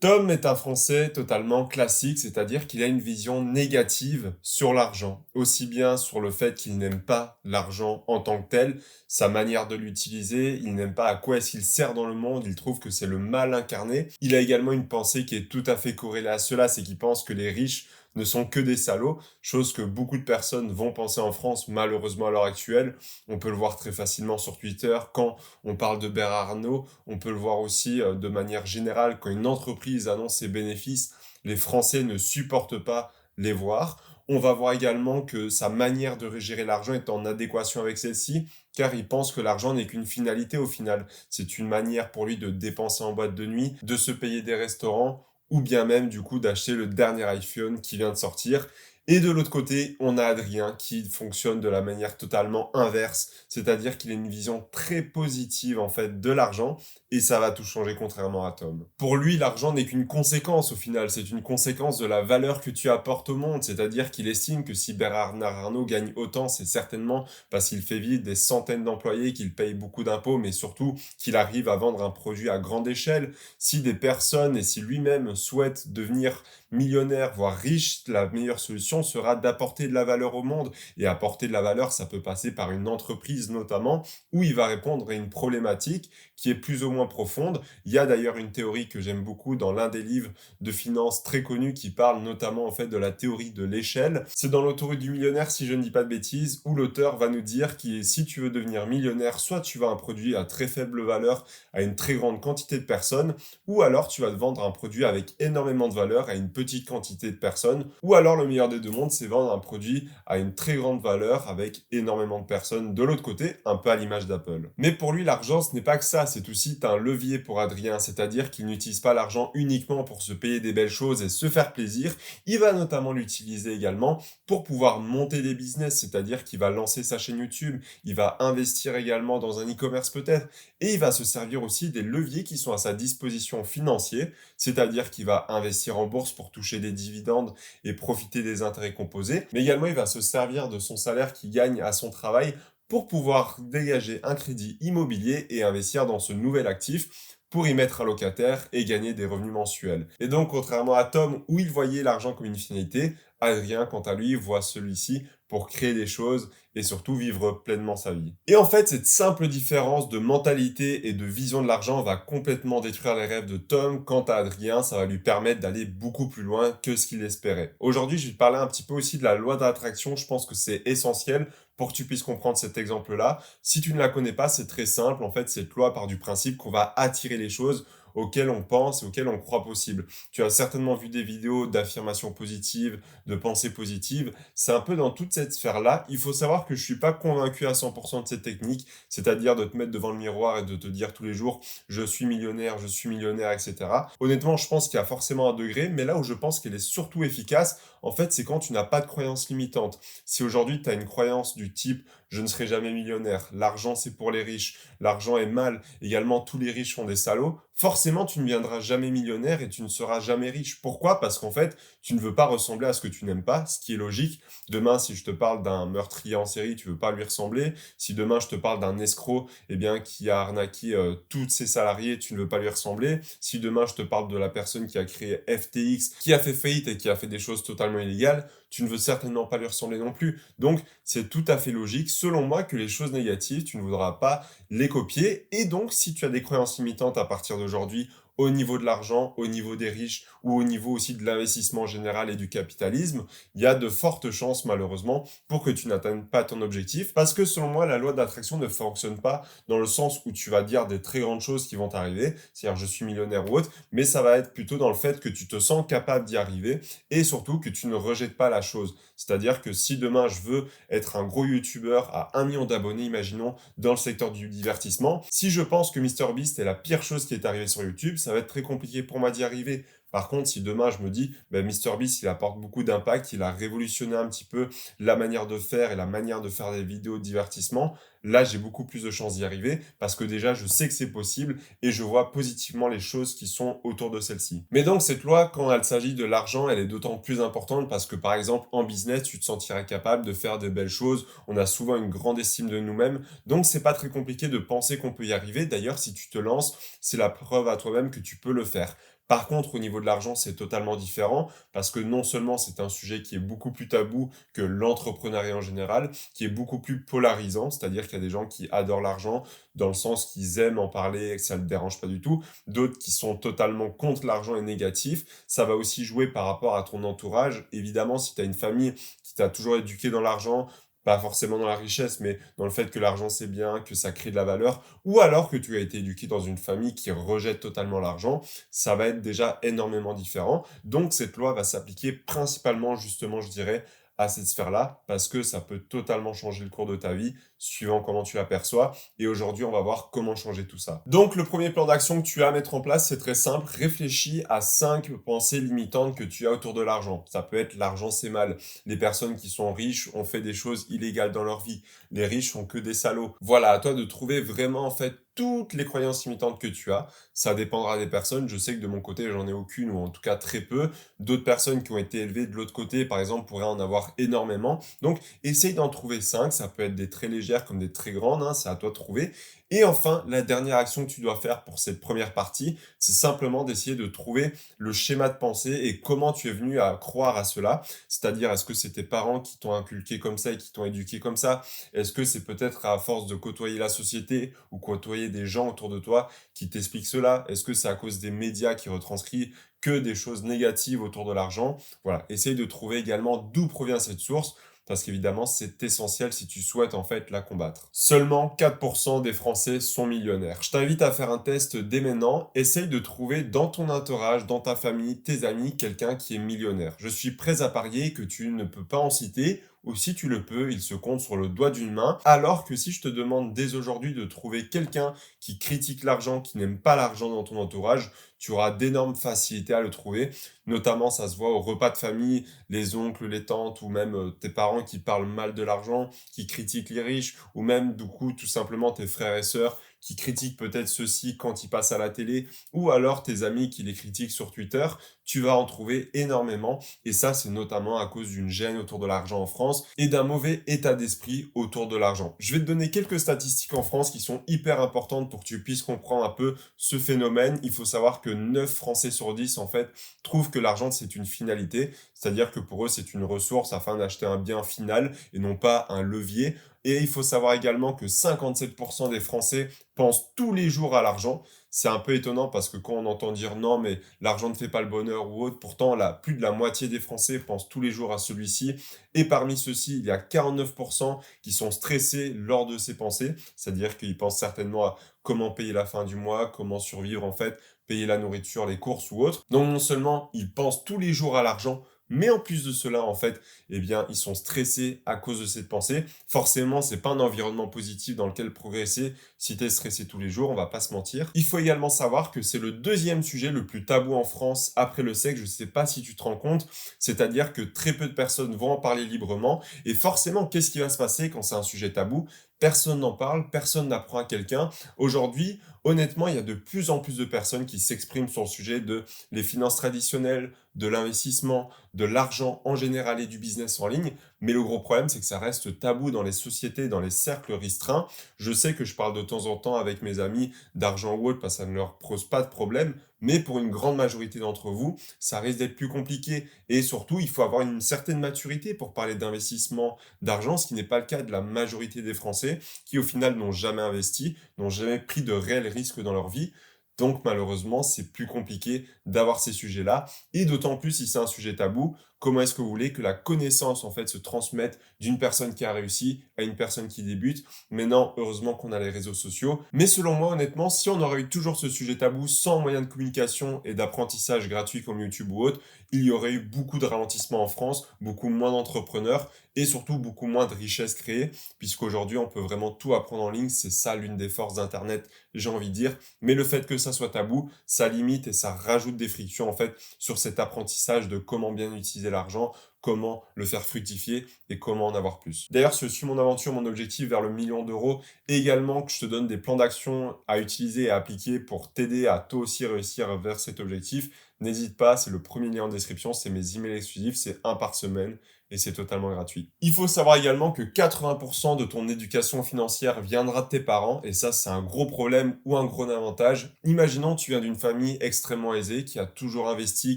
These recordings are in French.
Tom est un Français totalement classique, c'est-à-dire qu'il a une vision négative sur l'argent, aussi bien sur le fait qu'il n'aime pas l'argent en tant que tel, sa manière de l'utiliser, il n'aime pas à quoi est-ce qu'il sert dans le monde, il trouve que c'est le mal incarné. Il a également une pensée qui est tout à fait corrélée à cela, c'est qu'il pense que les riches ne sont que des salauds, chose que beaucoup de personnes vont penser en France, malheureusement à l'heure actuelle. On peut le voir très facilement sur Twitter, quand on parle de Bernard Arnault, on peut le voir aussi de manière générale quand une entreprise annonce ses bénéfices, les Français ne supportent pas les voir. On va voir également que sa manière de gérer l'argent est en adéquation avec celle-ci, car il pense que l'argent n'est qu'une finalité au final. C'est une manière pour lui de dépenser en boîte de nuit, de se payer des restaurants, ou bien même du coup d'acheter le dernier iPhone qui vient de sortir. Et de l'autre côté, on a Adrien qui fonctionne de la manière totalement inverse, c'est-à-dire qu'il a une vision très positive en fait de l'argent et ça va tout changer contrairement à Tom. Pour lui, l'argent n'est qu'une conséquence au final, c'est une conséquence de la valeur que tu apportes au monde, c'est-à-dire qu'il estime que si Bernard Arnault gagne autant, c'est certainement parce qu'il fait vivre des centaines d'employés, qu'il paye beaucoup d'impôts, mais surtout qu'il arrive à vendre un produit à grande échelle. Si des personnes et si lui-même souhaite devenir millionnaire, voire riche, la meilleure solution sera d'apporter de la valeur au monde. Et apporter de la valeur, ça peut passer par une entreprise notamment, où il va répondre à une problématique qui est plus ou moins profonde. Il y a d'ailleurs une théorie que j'aime beaucoup dans l'un des livres de finance très connus qui parle notamment en fait de la théorie de l'échelle. C'est dans l'autoroute du millionnaire, si je ne dis pas de bêtises, où l'auteur va nous dire que si tu veux devenir millionnaire, soit tu vas un produit à très faible valeur à une très grande quantité de personnes, ou alors tu vas te vendre un produit avec énormément de valeur à une petite quantité de personnes, ou alors le meilleur des deux mondes, c'est vendre un produit à une très grande valeur avec énormément de personnes de l'autre côté, un peu à l'image d'Apple. Mais pour lui, l'argent, ce n'est pas que ça, c'est aussi un levier pour Adrien, c'est-à-dire qu'il n'utilise pas l'argent uniquement pour se payer des belles choses et se faire plaisir, il va notamment l'utiliser également pour pouvoir monter des business, c'est-à-dire qu'il va lancer sa chaîne YouTube, il va investir également dans un e-commerce peut-être, et il va se servir aussi des leviers qui sont à sa disposition financiers, c'est-à-dire qu'il va investir en bourse pour toucher des dividendes et profiter des intérêts composés, mais également il va se servir de son salaire qu'il gagne à son travail pour pouvoir dégager un crédit immobilier et investir dans ce nouvel actif pour y mettre un locataire et gagner des revenus mensuels. Et donc, contrairement à Tom, où il voyait l'argent comme une finalité, Adrien, quant à lui, voit celui-ci pour créer des choses et surtout vivre pleinement sa vie. Et en fait, cette simple différence de mentalité et de vision de l'argent va complètement détruire les rêves de Tom. Quant à Adrien, ça va lui permettre d'aller beaucoup plus loin que ce qu'il espérait. Aujourd'hui, je vais te parler un petit peu aussi de la loi d'attraction. Je pense que c'est essentiel pour que tu puisses comprendre cet exemple-là. Si tu ne la connais pas, c'est très simple. En fait, cette loi part du principe qu'on va attirer les choses auxquelles on pense et auxquelles on croit possible. Tu as certainement vu des vidéos d'affirmations positives, de pensées positives. C'est un peu dans toute cette sphère-là. Il faut savoir que je suis pas convaincu à 100% de cette technique, c'est-à-dire de te mettre devant le miroir et de te dire tous les jours je suis millionnaire, etc. Honnêtement, je pense qu'il y a forcément un degré, mais là où je pense qu'elle est surtout efficace, en fait, c'est quand tu n'as pas de croyance limitante. Si aujourd'hui tu as une croyance du type je ne serai jamais millionnaire, l'argent c'est pour les riches, l'argent est mal, également tous les riches sont des salauds, forcément tu ne viendras jamais millionnaire et tu ne seras jamais riche. Pourquoi? Parce qu'en fait, tu ne veux pas ressembler à ce que tu n'aimes pas, ce qui est logique. Demain, si je te parle d'un meurtrier en série, tu veux pas lui ressembler. Si demain je te parle d'un escroc, eh bien, qui a arnaqué tous ses salariés, tu ne veux pas lui ressembler. Si demain je te parle de la personne qui a créé FTX, qui a fait faillite et qui a fait des choses totalement illégales, tu ne veux certainement pas lui ressembler non plus. Donc, c'est tout à fait logique, selon moi, que les choses négatives, tu ne voudras pas les copier. Et donc, si tu as des croyances limitantes à partir d'aujourd'hui, au niveau de l'argent, au niveau des riches ou au niveau aussi de l'investissement général et du capitalisme, il y a de fortes chances, malheureusement, pour que tu n'atteignes pas ton objectif. Parce que selon moi, la loi d'attraction ne fonctionne pas dans le sens où tu vas dire des très grandes choses qui vont t'arriver, c'est-à-dire je suis millionnaire ou autre, mais ça va être plutôt dans le fait que tu te sens capable d'y arriver et surtout que tu ne rejettes pas la chose. C'est-à-dire que si demain je veux être un gros youtubeur à 1 million d'abonnés, imaginons, dans le secteur du divertissement, si je pense que MrBeast est la pire chose qui est arrivée sur YouTube, ça va être très compliqué pour moi d'y arriver. Par contre, si demain je me dis, ben, MrBeast, il apporte beaucoup d'impact, il a révolutionné un petit peu la manière de faire et la manière de faire des vidéos de divertissement, là j'ai beaucoup plus de chances d'y arriver parce que déjà je sais que c'est possible et je vois positivement les choses qui sont autour de celle-ci. Mais donc cette loi, quand elle s'agit de l'argent, elle est d'autant plus importante parce que par exemple en business, tu te sentiras capable de faire de belles choses, on a souvent une grande estime de nous-mêmes, donc c'est pas très compliqué de penser qu'on peut y arriver. D'ailleurs, si tu te lances, c'est la preuve à toi-même que tu peux le faire. Par contre, au niveau de l'argent, c'est totalement différent parce que non seulement c'est un sujet qui est beaucoup plus tabou que l'entrepreneuriat en général, qui est beaucoup plus polarisant, c'est-à-dire qu'il y a des gens qui adorent l'argent dans le sens qu'ils aiment en parler et que ça ne le dérange pas du tout, d'autres qui sont totalement contre l'argent et négatifs. Ça va aussi jouer par rapport à ton entourage. Évidemment, si tu as une famille qui t'a toujours éduqué dans l'argent, pas forcément dans la richesse, mais dans le fait que l'argent c'est bien, que ça crée de la valeur, ou alors que tu as été éduqué dans une famille qui rejette totalement l'argent, ça va être déjà énormément différent. Donc cette loi va s'appliquer principalement, justement, je dirais, à cette sphère-là, parce que ça peut totalement changer le cours de ta vie, suivant comment tu l'aperçois. Et aujourd'hui, on va voir comment changer tout ça. Donc, le premier plan d'action que tu as à mettre en place, c'est très simple. Réfléchis à 5 pensées limitantes que tu as autour de l'argent. Ça peut être l'argent, c'est mal. Les personnes qui sont riches ont fait des choses illégales dans leur vie. Les riches sont que des salauds. Voilà, à toi de trouver vraiment, en fait, toutes les croyances limitantes que tu as. Ça dépendra des personnes. Je sais que de mon côté, j'en ai aucune, ou en tout cas très peu. D'autres personnes qui ont été élevées de l'autre côté, par exemple, pourraient en avoir énormément. Donc, essaye d'en trouver 5. Ça peut être des très légères comme des très grandes, hein, c'est à toi de trouver. Et enfin, la dernière action que tu dois faire pour cette première partie, c'est simplement d'essayer de trouver le schéma de pensée et comment tu es venu à croire à cela. C'est-à-dire, est-ce que c'est tes parents qui t'ont inculqué comme ça et qui t'ont éduqué comme ça? Est-ce que c'est peut-être à force de côtoyer la société ou côtoyer des gens autour de toi qui t'expliquent cela? Est-ce que c'est à cause des médias qui retranscrivent que des choses négatives autour de l'argent? Voilà, essaye de trouver également d'où provient cette source parce qu'évidemment, c'est essentiel si tu souhaites en fait la combattre. Seulement 4% des Français sont millionnaires. Je t'invite à faire un test dès maintenant. Essaye de trouver dans ton entourage, dans ta famille, tes amis, quelqu'un qui est millionnaire. Je suis prêt à parier que tu ne peux pas en citer, ou si tu le peux, il se compte sur le doigt d'une main. Alors que si je te demande dès aujourd'hui de trouver quelqu'un qui critique l'argent, qui n'aime pas l'argent dans ton entourage, tu auras d'énormes facilités à le trouver. Notamment, ça se voit au repas de famille, les oncles, les tantes ou même tes parents qui parlent mal de l'argent, qui critiquent les riches, ou même du coup tout simplement tes frères et sœurs qui critiquent peut-être ceux-ci quand ils passent à la télé, ou alors tes amis qui les critiquent sur Twitter, tu vas en trouver énormément. Et ça, c'est notamment à cause d'une gêne autour de l'argent en France et d'un mauvais état d'esprit autour de l'argent. Je vais te donner quelques statistiques en France qui sont hyper importantes pour que tu puisses comprendre un peu ce phénomène. Il faut savoir que 9 Français sur 10, en fait, trouvent que l'argent, c'est une finalité. C'est-à-dire que pour eux, c'est une ressource afin d'acheter un bien final et non pas un levier. Et il faut savoir également que 57% des Français pensent tous les jours à l'argent. C'est un peu étonnant parce que quand on entend dire non, mais l'argent ne fait pas le bonheur ou autre, pourtant, là, plus de la moitié des Français pensent tous les jours à celui-ci. Et parmi ceux-ci, il y a 49% qui sont stressés lors de ces pensées. C'est-à-dire qu'ils pensent certainement à comment payer la fin du mois, comment survivre en fait, payer la nourriture, les courses ou autre. Donc non seulement ils pensent tous les jours à l'argent, mais en plus de cela, en fait, eh bien, ils sont stressés à cause de cette pensée. Forcément, c'est pas un environnement positif dans lequel progresser si tu es stressé tous les jours, on va pas se mentir. Il faut également savoir que c'est le deuxième sujet le plus tabou en France après le sexe, je sais pas si tu te rends compte, c'est-à-dire que très peu de personnes vont en parler librement, et forcément, qu'est-ce qui va se passer quand c'est un sujet tabou? Personne n'en parle, personne n'apprend à quelqu'un. Aujourd'hui, honnêtement, il y a de plus en plus de personnes qui s'expriment sur le sujet de les finances traditionnelles, de l'investissement, de l'argent en général et du business en ligne. Mais le gros problème, c'est que ça reste tabou dans les sociétés, dans les cercles restreints. Je sais que je parle de temps en temps avec mes amis d'argent ou autre parce que ça ne leur pose pas de problème. Mais pour une grande majorité d'entre vous, ça risque d'être plus compliqué. Et surtout, il faut avoir une certaine maturité pour parler d'investissement, d'argent, ce qui n'est pas le cas de la majorité des Français qui, au final, n'ont jamais investi, n'ont jamais pris de réels risques dans leur vie. Donc malheureusement, c'est plus compliqué d'avoir ces sujets-là. Et d'autant plus si c'est un sujet tabou, comment est-ce que vous voulez que la connaissance en fait se transmette d'une personne qui a réussi à une personne qui débute? Maintenant, heureusement qu'on a les réseaux sociaux. Mais selon moi, honnêtement, si on aurait eu toujours ce sujet tabou sans moyen de communication et d'apprentissage gratuit comme YouTube ou autre, il y aurait eu beaucoup de ralentissement en France, beaucoup moins d'entrepreneurs et surtout beaucoup moins de richesses créées, puisqu'aujourd'hui on peut vraiment tout apprendre en ligne. C'est ça l'une des forces d'Internet, j'ai envie de dire. Mais le fait que ça soit tabou, ça limite et ça rajoute des frictions en fait sur cet apprentissage de comment bien utiliser l'argent, comment le faire fructifier et comment en avoir plus. D'ailleurs, si je suis mon aventure, mon objectif vers le million d'euros, et également que je te donne des plans d'action à utiliser et à appliquer pour t'aider à toi aussi réussir vers cet objectif, n'hésite pas, c'est le premier lien en description, c'est mes emails exclusifs, c'est un par semaine et c'est totalement gratuit. Il faut savoir également que 80% de ton éducation financière viendra de tes parents et ça, c'est un gros problème ou un gros avantage. Imaginons, tu viens d'une famille extrêmement aisée qui a toujours investi,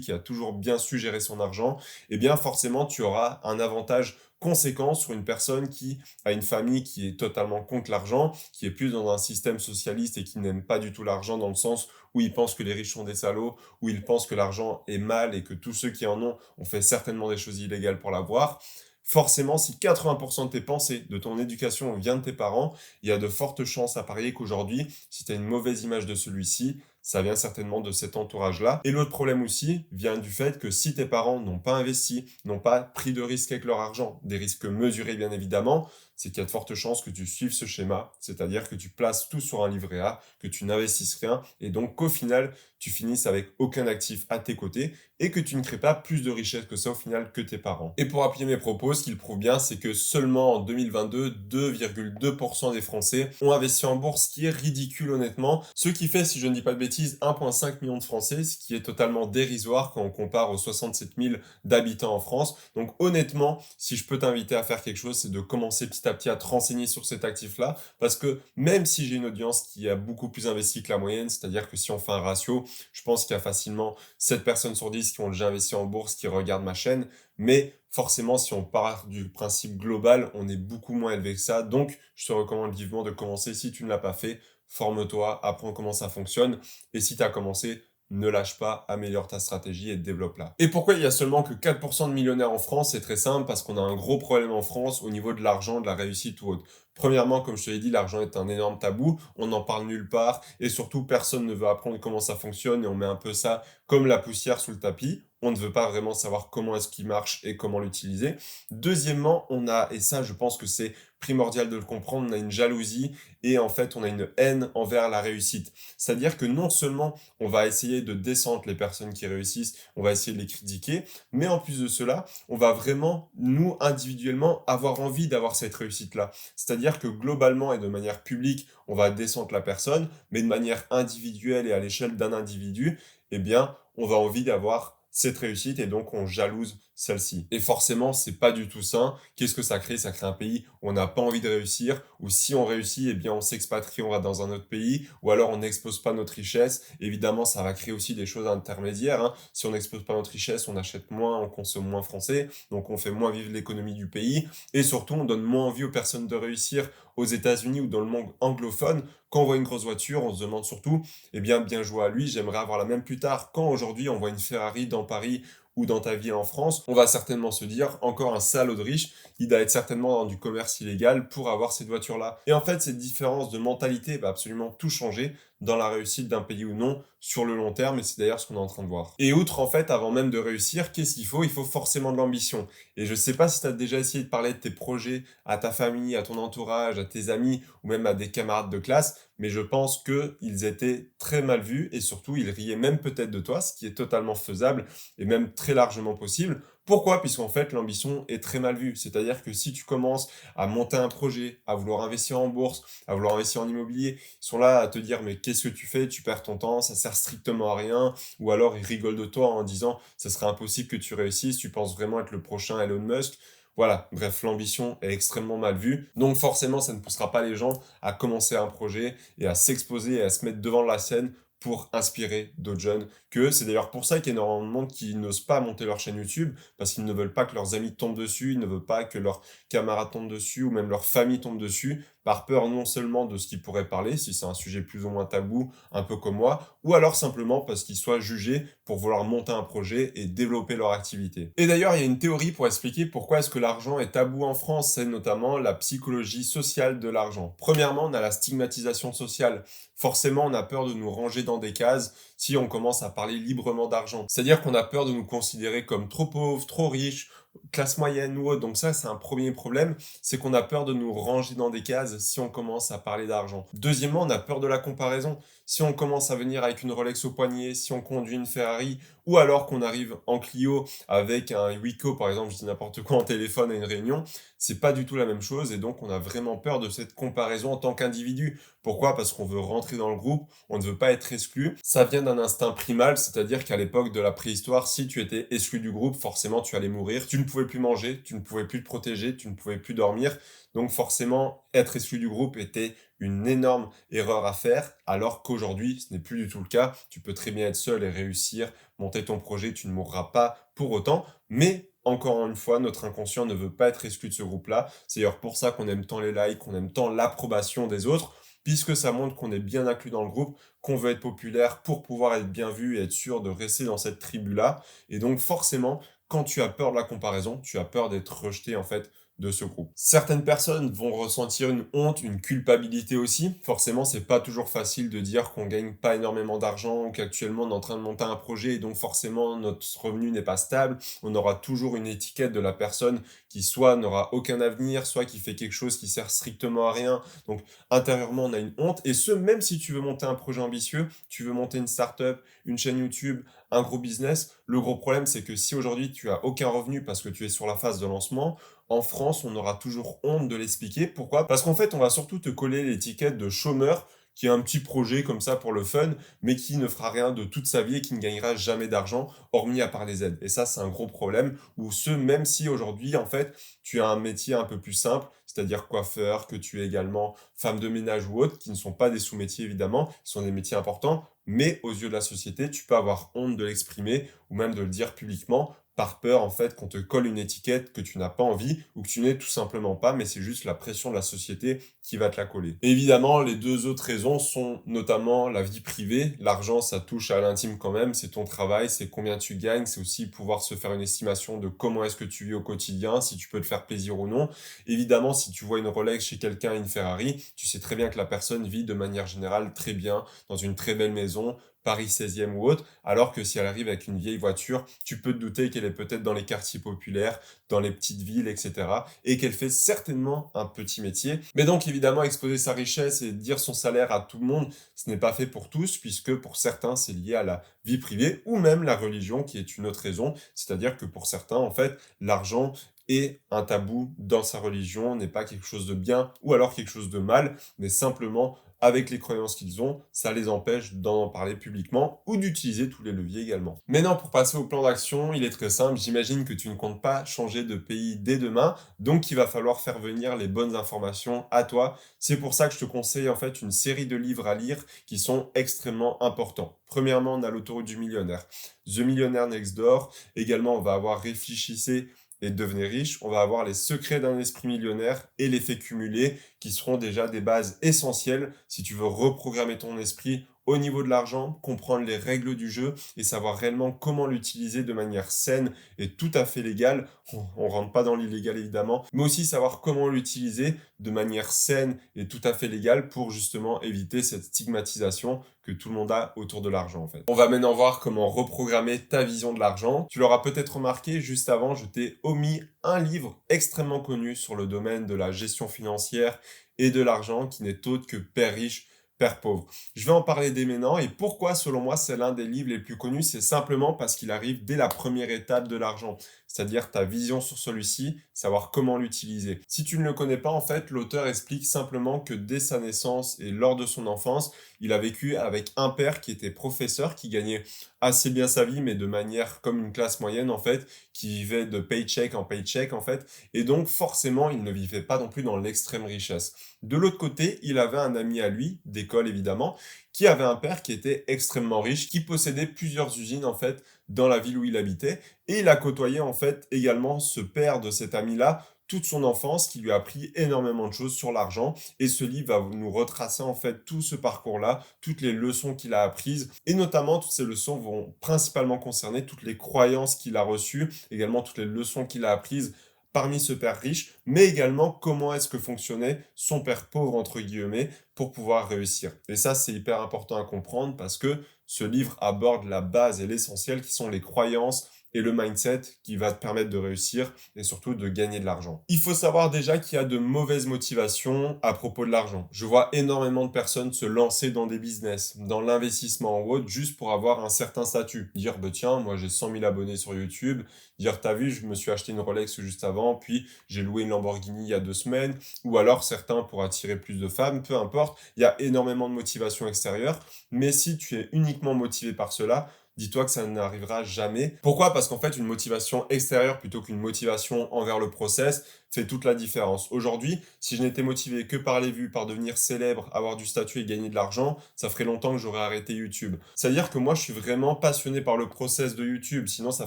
qui a toujours bien su gérer son argent, eh bien forcément, tu auras un avantage conséquent sur une personne qui a une famille qui est totalement contre l'argent, qui est plus dans un système socialiste et qui n'aime pas du tout l'argent dans le sens où il pense que les riches sont des salauds, où il pense que l'argent est mal et que tous ceux qui en ont fait certainement des choses illégales pour l'avoir. Forcément, si 80% de tes pensées, de ton éducation vient de tes parents, il y a de fortes chances à parier qu'aujourd'hui, si tu as une mauvaise image de celui-ci, ça vient certainement de cet entourage-là. Et l'autre problème aussi vient du fait que si tes parents n'ont pas investi, n'ont pas pris de risques avec leur argent, des risques mesurés bien évidemment, c'est qu'il y a de fortes chances que tu suives ce schéma, c'est-à-dire que tu places tout sur un livret A, que tu n'investisses rien, et donc qu'au final, tu finisses avec aucun actif à tes côtés, et que tu ne crées pas plus de richesse que ça au final que tes parents. Et pour appuyer mes propos, ce qu'il prouve bien, c'est que seulement en 2022, 2,2% des Français ont investi en bourse, ce qui est ridicule honnêtement, ce qui fait, si je ne dis pas de bêtises, 1,5 million de Français, ce qui est totalement dérisoire quand on compare aux 67 000 d'habitants en France. Donc honnêtement, si je peux t'inviter à faire quelque chose, c'est de commencer petit à petit à te renseigner sur cet actif-là, parce que même si j'ai une audience qui a beaucoup plus investi que la moyenne, c'est-à-dire que si on fait un ratio, je pense qu'il y a facilement 7 personnes sur 10 qui ont déjà investi en bourse qui regardent ma chaîne, mais forcément, si on part du principe global, on est beaucoup moins élevé que ça. Donc, je te recommande vivement de commencer. Si tu ne l'as pas fait, forme-toi, apprends comment ça fonctionne. Et si tu as commencé, ne lâche pas, améliore ta stratégie et développe-la. Et pourquoi il y a seulement que 4% de millionnaires en France? C'est très simple, parce qu'on a un gros problème en France au niveau de l'argent, de la réussite ou autre. Premièrement, comme je te l'ai dit, l'argent est un énorme tabou, on n'en parle nulle part, et surtout, personne ne veut apprendre comment ça fonctionne, et on met un peu ça comme la poussière sous le tapis. On ne veut pas vraiment savoir comment est-ce qu'il marche et comment l'utiliser. Deuxièmement, on a, et ça je pense que c'est primordial de le comprendre, on a une jalousie et en fait on a une haine envers la réussite. C'est-à-dire que non seulement on va essayer de descendre les personnes qui réussissent, on va essayer de les critiquer, mais en plus de cela, on va vraiment, nous, individuellement, avoir envie d'avoir cette réussite-là. C'est-à-dire que globalement et de manière publique, on va descendre la personne, mais de manière individuelle et à l'échelle d'un individu, eh bien, on va envie d'avoir cette réussite et donc on jalouse celle-ci. Et forcément, c'est pas du tout sain. Qu'est-ce que ça crée? Ça crée un pays où on n'a pas envie de réussir, où si on réussit, eh bien on s'expatrie, on va dans un autre pays, ou alors on n'expose pas notre richesse. Évidemment, ça va créer aussi des choses intermédiaires, hein. Si on n'expose pas notre richesse, on achète moins, on consomme moins français, donc on fait moins vivre l'économie du pays, et surtout on donne moins envie aux personnes de réussir aux États-Unis ou dans le monde anglophone. Quand on voit une grosse voiture, on se demande surtout, eh bien joué à lui, j'aimerais avoir la même plus tard. Quand aujourd'hui on voit une Ferrari dans Paris ou dans ta ville en France, on va certainement se dire, encore un salaud de riche, il doit être certainement dans du commerce illégal pour avoir cette voiture-là. Et en fait, cette différence de mentalité va absolument tout changer dans la réussite d'un pays ou non sur le long terme, et c'est d'ailleurs ce qu'on est en train de voir. Et outre, en fait, avant même de réussir, qu'est-ce qu'il faut? Il faut forcément de l'ambition. Et je sais pas si tu as déjà essayé de parler de tes projets à ta famille, à ton entourage, à tes amis, ou même à des camarades de classe, mais je pense qu'ils étaient très mal vus, et surtout, ils riaient même peut-être de toi, ce qui est totalement faisable, et même très largement possible. Pourquoi? Puisqu'en fait, l'ambition est très mal vue. C'est-à-dire que si tu commences à monter un projet, à vouloir investir en bourse, à vouloir investir en immobilier, ils sont là à te dire, mais qu'est-ce que tu fais? Tu perds ton temps, ça sert strictement à rien. Ou alors, ils rigolent de toi en disant, ça serait impossible que tu réussisses, tu penses vraiment être le prochain Elon Musk. Voilà, bref, l'ambition est extrêmement mal vue. Donc forcément, ça ne poussera pas les gens à commencer un projet et à s'exposer et à se mettre devant la scène pour inspirer d'autres jeunes que eux. C'est d'ailleurs pour ça qu'il y a énormément de monde qui n'ose pas monter leur chaîne YouTube, parce qu'ils ne veulent pas que leurs amis tombent dessus, ils ne veulent pas que leurs camarades tombent dessus, ou même leur famille tombe dessus, par peur non seulement de ce qu'ils pourraient parler, si c'est un sujet plus ou moins tabou, un peu comme moi, ou alors simplement parce qu'ils soient jugés pour vouloir monter un projet et développer leur activité. Et d'ailleurs, il y a une théorie pour expliquer pourquoi est-ce que l'argent est tabou en France, c'est notamment la psychologie sociale de l'argent. Premièrement, on a la stigmatisation sociale. Forcément, on a peur de nous ranger dans des cases si on commence à parler librement d'argent. C'est-à-dire qu'on a peur de nous considérer comme trop pauvres, trop riches, classe moyenne ou autre. Donc ça, c'est un premier problème, c'est qu'on a peur de nous ranger dans des cases si on commence à parler d'argent. Deuxièmement, on a peur de la comparaison. si on commence à venir avec une Rolex au poignet, si on conduit une Ferrari, ou alors qu'on arrive en Clio avec un Wico, par exemple, je dis n'importe quoi en téléphone à une réunion, c'est pas du tout la même chose et donc on a vraiment peur de cette comparaison en tant qu'individu. Pourquoi? Parce qu'on veut rentrer dans le groupe, on ne veut pas être exclu. Ça vient d'un instinct primal, c'est-à-dire qu'à l'époque de la préhistoire, si tu étais exclu du groupe, forcément tu allais mourir. Tu ne pouvais plus manger, tu ne pouvais plus te protéger, tu ne pouvais plus dormir. Donc forcément, être exclu du groupe était une énorme erreur à faire, alors qu'aujourd'hui, ce n'est plus du tout le cas. Tu peux très bien être seul et réussir, monter ton projet, tu ne mourras pas pour autant. Mais encore une fois, notre inconscient ne veut pas être exclu de ce groupe-là. C'est d'ailleurs pour ça qu'on aime tant les likes, qu'on aime tant l'approbation des autres, puisque ça montre qu'on est bien inclus dans le groupe, qu'on veut être populaire pour pouvoir être bien vu et être sûr de rester dans cette tribu-là. Et donc forcément, quand tu as peur de la comparaison, tu as peur d'être rejeté en fait de ce groupe. Certaines personnes vont ressentir une honte, une culpabilité aussi. Forcément, c'est pas toujours facile de dire qu'on gagne pas énormément d'argent ou qu'actuellement on est en train de monter un projet et donc forcément notre revenu n'est pas stable. On aura toujours une étiquette de la personne qui soit n'aura aucun avenir, soit qui fait quelque chose qui sert strictement à rien. Donc intérieurement, on a une honte et ce même si tu veux monter un projet ambitieux, tu veux monter une startup, une chaîne YouTube, un gros business, le gros problème c'est que si aujourd'hui tu as aucun revenu parce que tu es sur la phase de lancement, en France, on aura toujours honte de l'expliquer. Pourquoi? Parce qu'en fait, on va surtout te coller l'étiquette de chômeur qui a un petit projet comme ça pour le fun, mais qui ne fera rien de toute sa vie et qui ne gagnera jamais d'argent, hormis à part les aides. Et ça, c'est un gros problème, ou ce, même si aujourd'hui, en fait, tu as un métier un peu plus simple, c'est-à-dire coiffeur, que tu es également femme de ménage ou autre, qui ne sont pas des sous-métiers évidemment, qui sont des métiers importants, mais aux yeux de la société, tu peux avoir honte de l'exprimer ou même de le dire publiquement par peur en fait qu'on te colle une étiquette que tu n'as pas envie ou que tu n'es tout simplement pas, mais c'est juste la pression de la société qui va te la coller. Évidemment, les deux autres raisons sont notamment la vie privée. L'argent, ça touche à l'intime quand même, c'est ton travail, c'est combien tu gagnes, c'est aussi pouvoir se faire une estimation de comment est-ce que tu vis au quotidien, si tu peux te faire plaisir ou non. Évidemment, si tu vois une Rolex chez quelqu'un, une Ferrari, tu sais très bien que la personne vit de manière générale très bien, dans une très belle maison, Paris 16e ou autre, alors que si elle arrive avec une vieille voiture, tu peux te douter qu'elle est peut-être dans les quartiers populaires, dans les petites villes, etc. et qu'elle fait certainement un petit métier. Mais donc évidemment, exposer sa richesse et dire son salaire à tout le monde, ce n'est pas fait pour tous, puisque pour certains, c'est lié à la vie privée ou même la religion, qui est une autre raison. C'est-à-dire que pour certains, en fait, l'argent est un tabou dans sa religion, n'est pas quelque chose de bien ou alors quelque chose de mal, mais simplement avec les croyances qu'ils ont, ça les empêche d'en parler publiquement ou d'utiliser tous les leviers également. Maintenant, pour passer au plan d'action, il est très simple. J'imagine que tu ne comptes pas changer de pays dès demain, donc il va falloir faire venir les bonnes informations à toi. C'est pour ça que je te conseille en fait une série de livres à lire qui sont extrêmement importants. Premièrement, on a l'autoroute du millionnaire, The Millionaire Next Door. Également, on va avoir Réfléchissez et devenez riche, on va avoir les secrets d'un esprit millionnaire et l'effet cumulé qui seront déjà des bases essentielles si tu veux reprogrammer ton esprit au niveau de l'argent, comprendre les règles du jeu et savoir réellement comment l'utiliser de manière saine et tout à fait légale. On rentre pas dans l'illégal évidemment, mais aussi savoir comment l'utiliser de manière saine et tout à fait légale pour justement éviter cette stigmatisation que tout le monde a autour de l'argent en fait. On va maintenant voir comment reprogrammer ta vision de l'argent. Tu l'auras peut-être remarqué, juste avant, je t'ai omis un livre extrêmement connu sur le domaine de la gestion financière et de l'argent qui n'est autre que Père riche, Père pauvre. Je vais en parler dès maintenant et pourquoi selon moi c'est l'un des livres les plus connus, c'est simplement parce qu'il arrive dès la première étape de l'argent, c'est-à-dire ta vision sur celui-ci, savoir comment l'utiliser. Si tu ne le connais pas, en fait, l'auteur explique simplement que dès sa naissance et lors de son enfance, il a vécu avec un père qui était professeur, qui gagnait assez bien sa vie, mais de manière comme une classe moyenne, en fait, qui vivait de paycheck en paycheck, en fait, et donc forcément, il ne vivait pas non plus dans l'extrême richesse. De l'autre côté, il avait un ami à lui, d'école évidemment, qui avait un père qui était extrêmement riche, qui possédait plusieurs usines, en fait, dans la ville où il habitait, et il a côtoyé, en fait, également ce père de cet ami-là, toute son enfance, qui lui a appris énormément de choses sur l'argent. Et ce livre va nous retracer en fait tout ce parcours-là, toutes les leçons qu'il a apprises. Et notamment, toutes ces leçons vont principalement concerner toutes les croyances qu'il a reçues, également toutes les leçons qu'il a apprises parmi ce père riche, mais également comment est-ce que fonctionnait son père pauvre, entre guillemets, pour pouvoir réussir. Et ça, c'est hyper important à comprendre parce que ce livre aborde la base et l'essentiel qui sont les croyances et le mindset qui va te permettre de réussir et surtout de gagner de l'argent. Il faut savoir déjà qu'il y a de mauvaises motivations à propos de l'argent. Je vois énormément de personnes se lancer dans des business, dans l'investissement ou autre, juste pour avoir un certain statut. Dire, bah tiens, moi j'ai 100 000 abonnés sur YouTube. Dire, t'as vu, je me suis acheté une Rolex juste avant, puis j'ai loué une Lamborghini il y a 2 semaines. Ou alors certains pour attirer plus de femmes, peu importe. Il y a énormément de motivation extérieure. Mais si tu es uniquement motivé par cela, dis-toi que ça n'arrivera jamais. Pourquoi? Parce qu'en fait, une motivation extérieure plutôt qu'une motivation envers le process fait toute la différence. Aujourd'hui, si je n'étais motivé que par les vues, par devenir célèbre, avoir du statut et gagner de l'argent, ça ferait longtemps que j'aurais arrêté YouTube. C'est-à-dire que moi, je suis vraiment passionné par le process de YouTube, sinon ça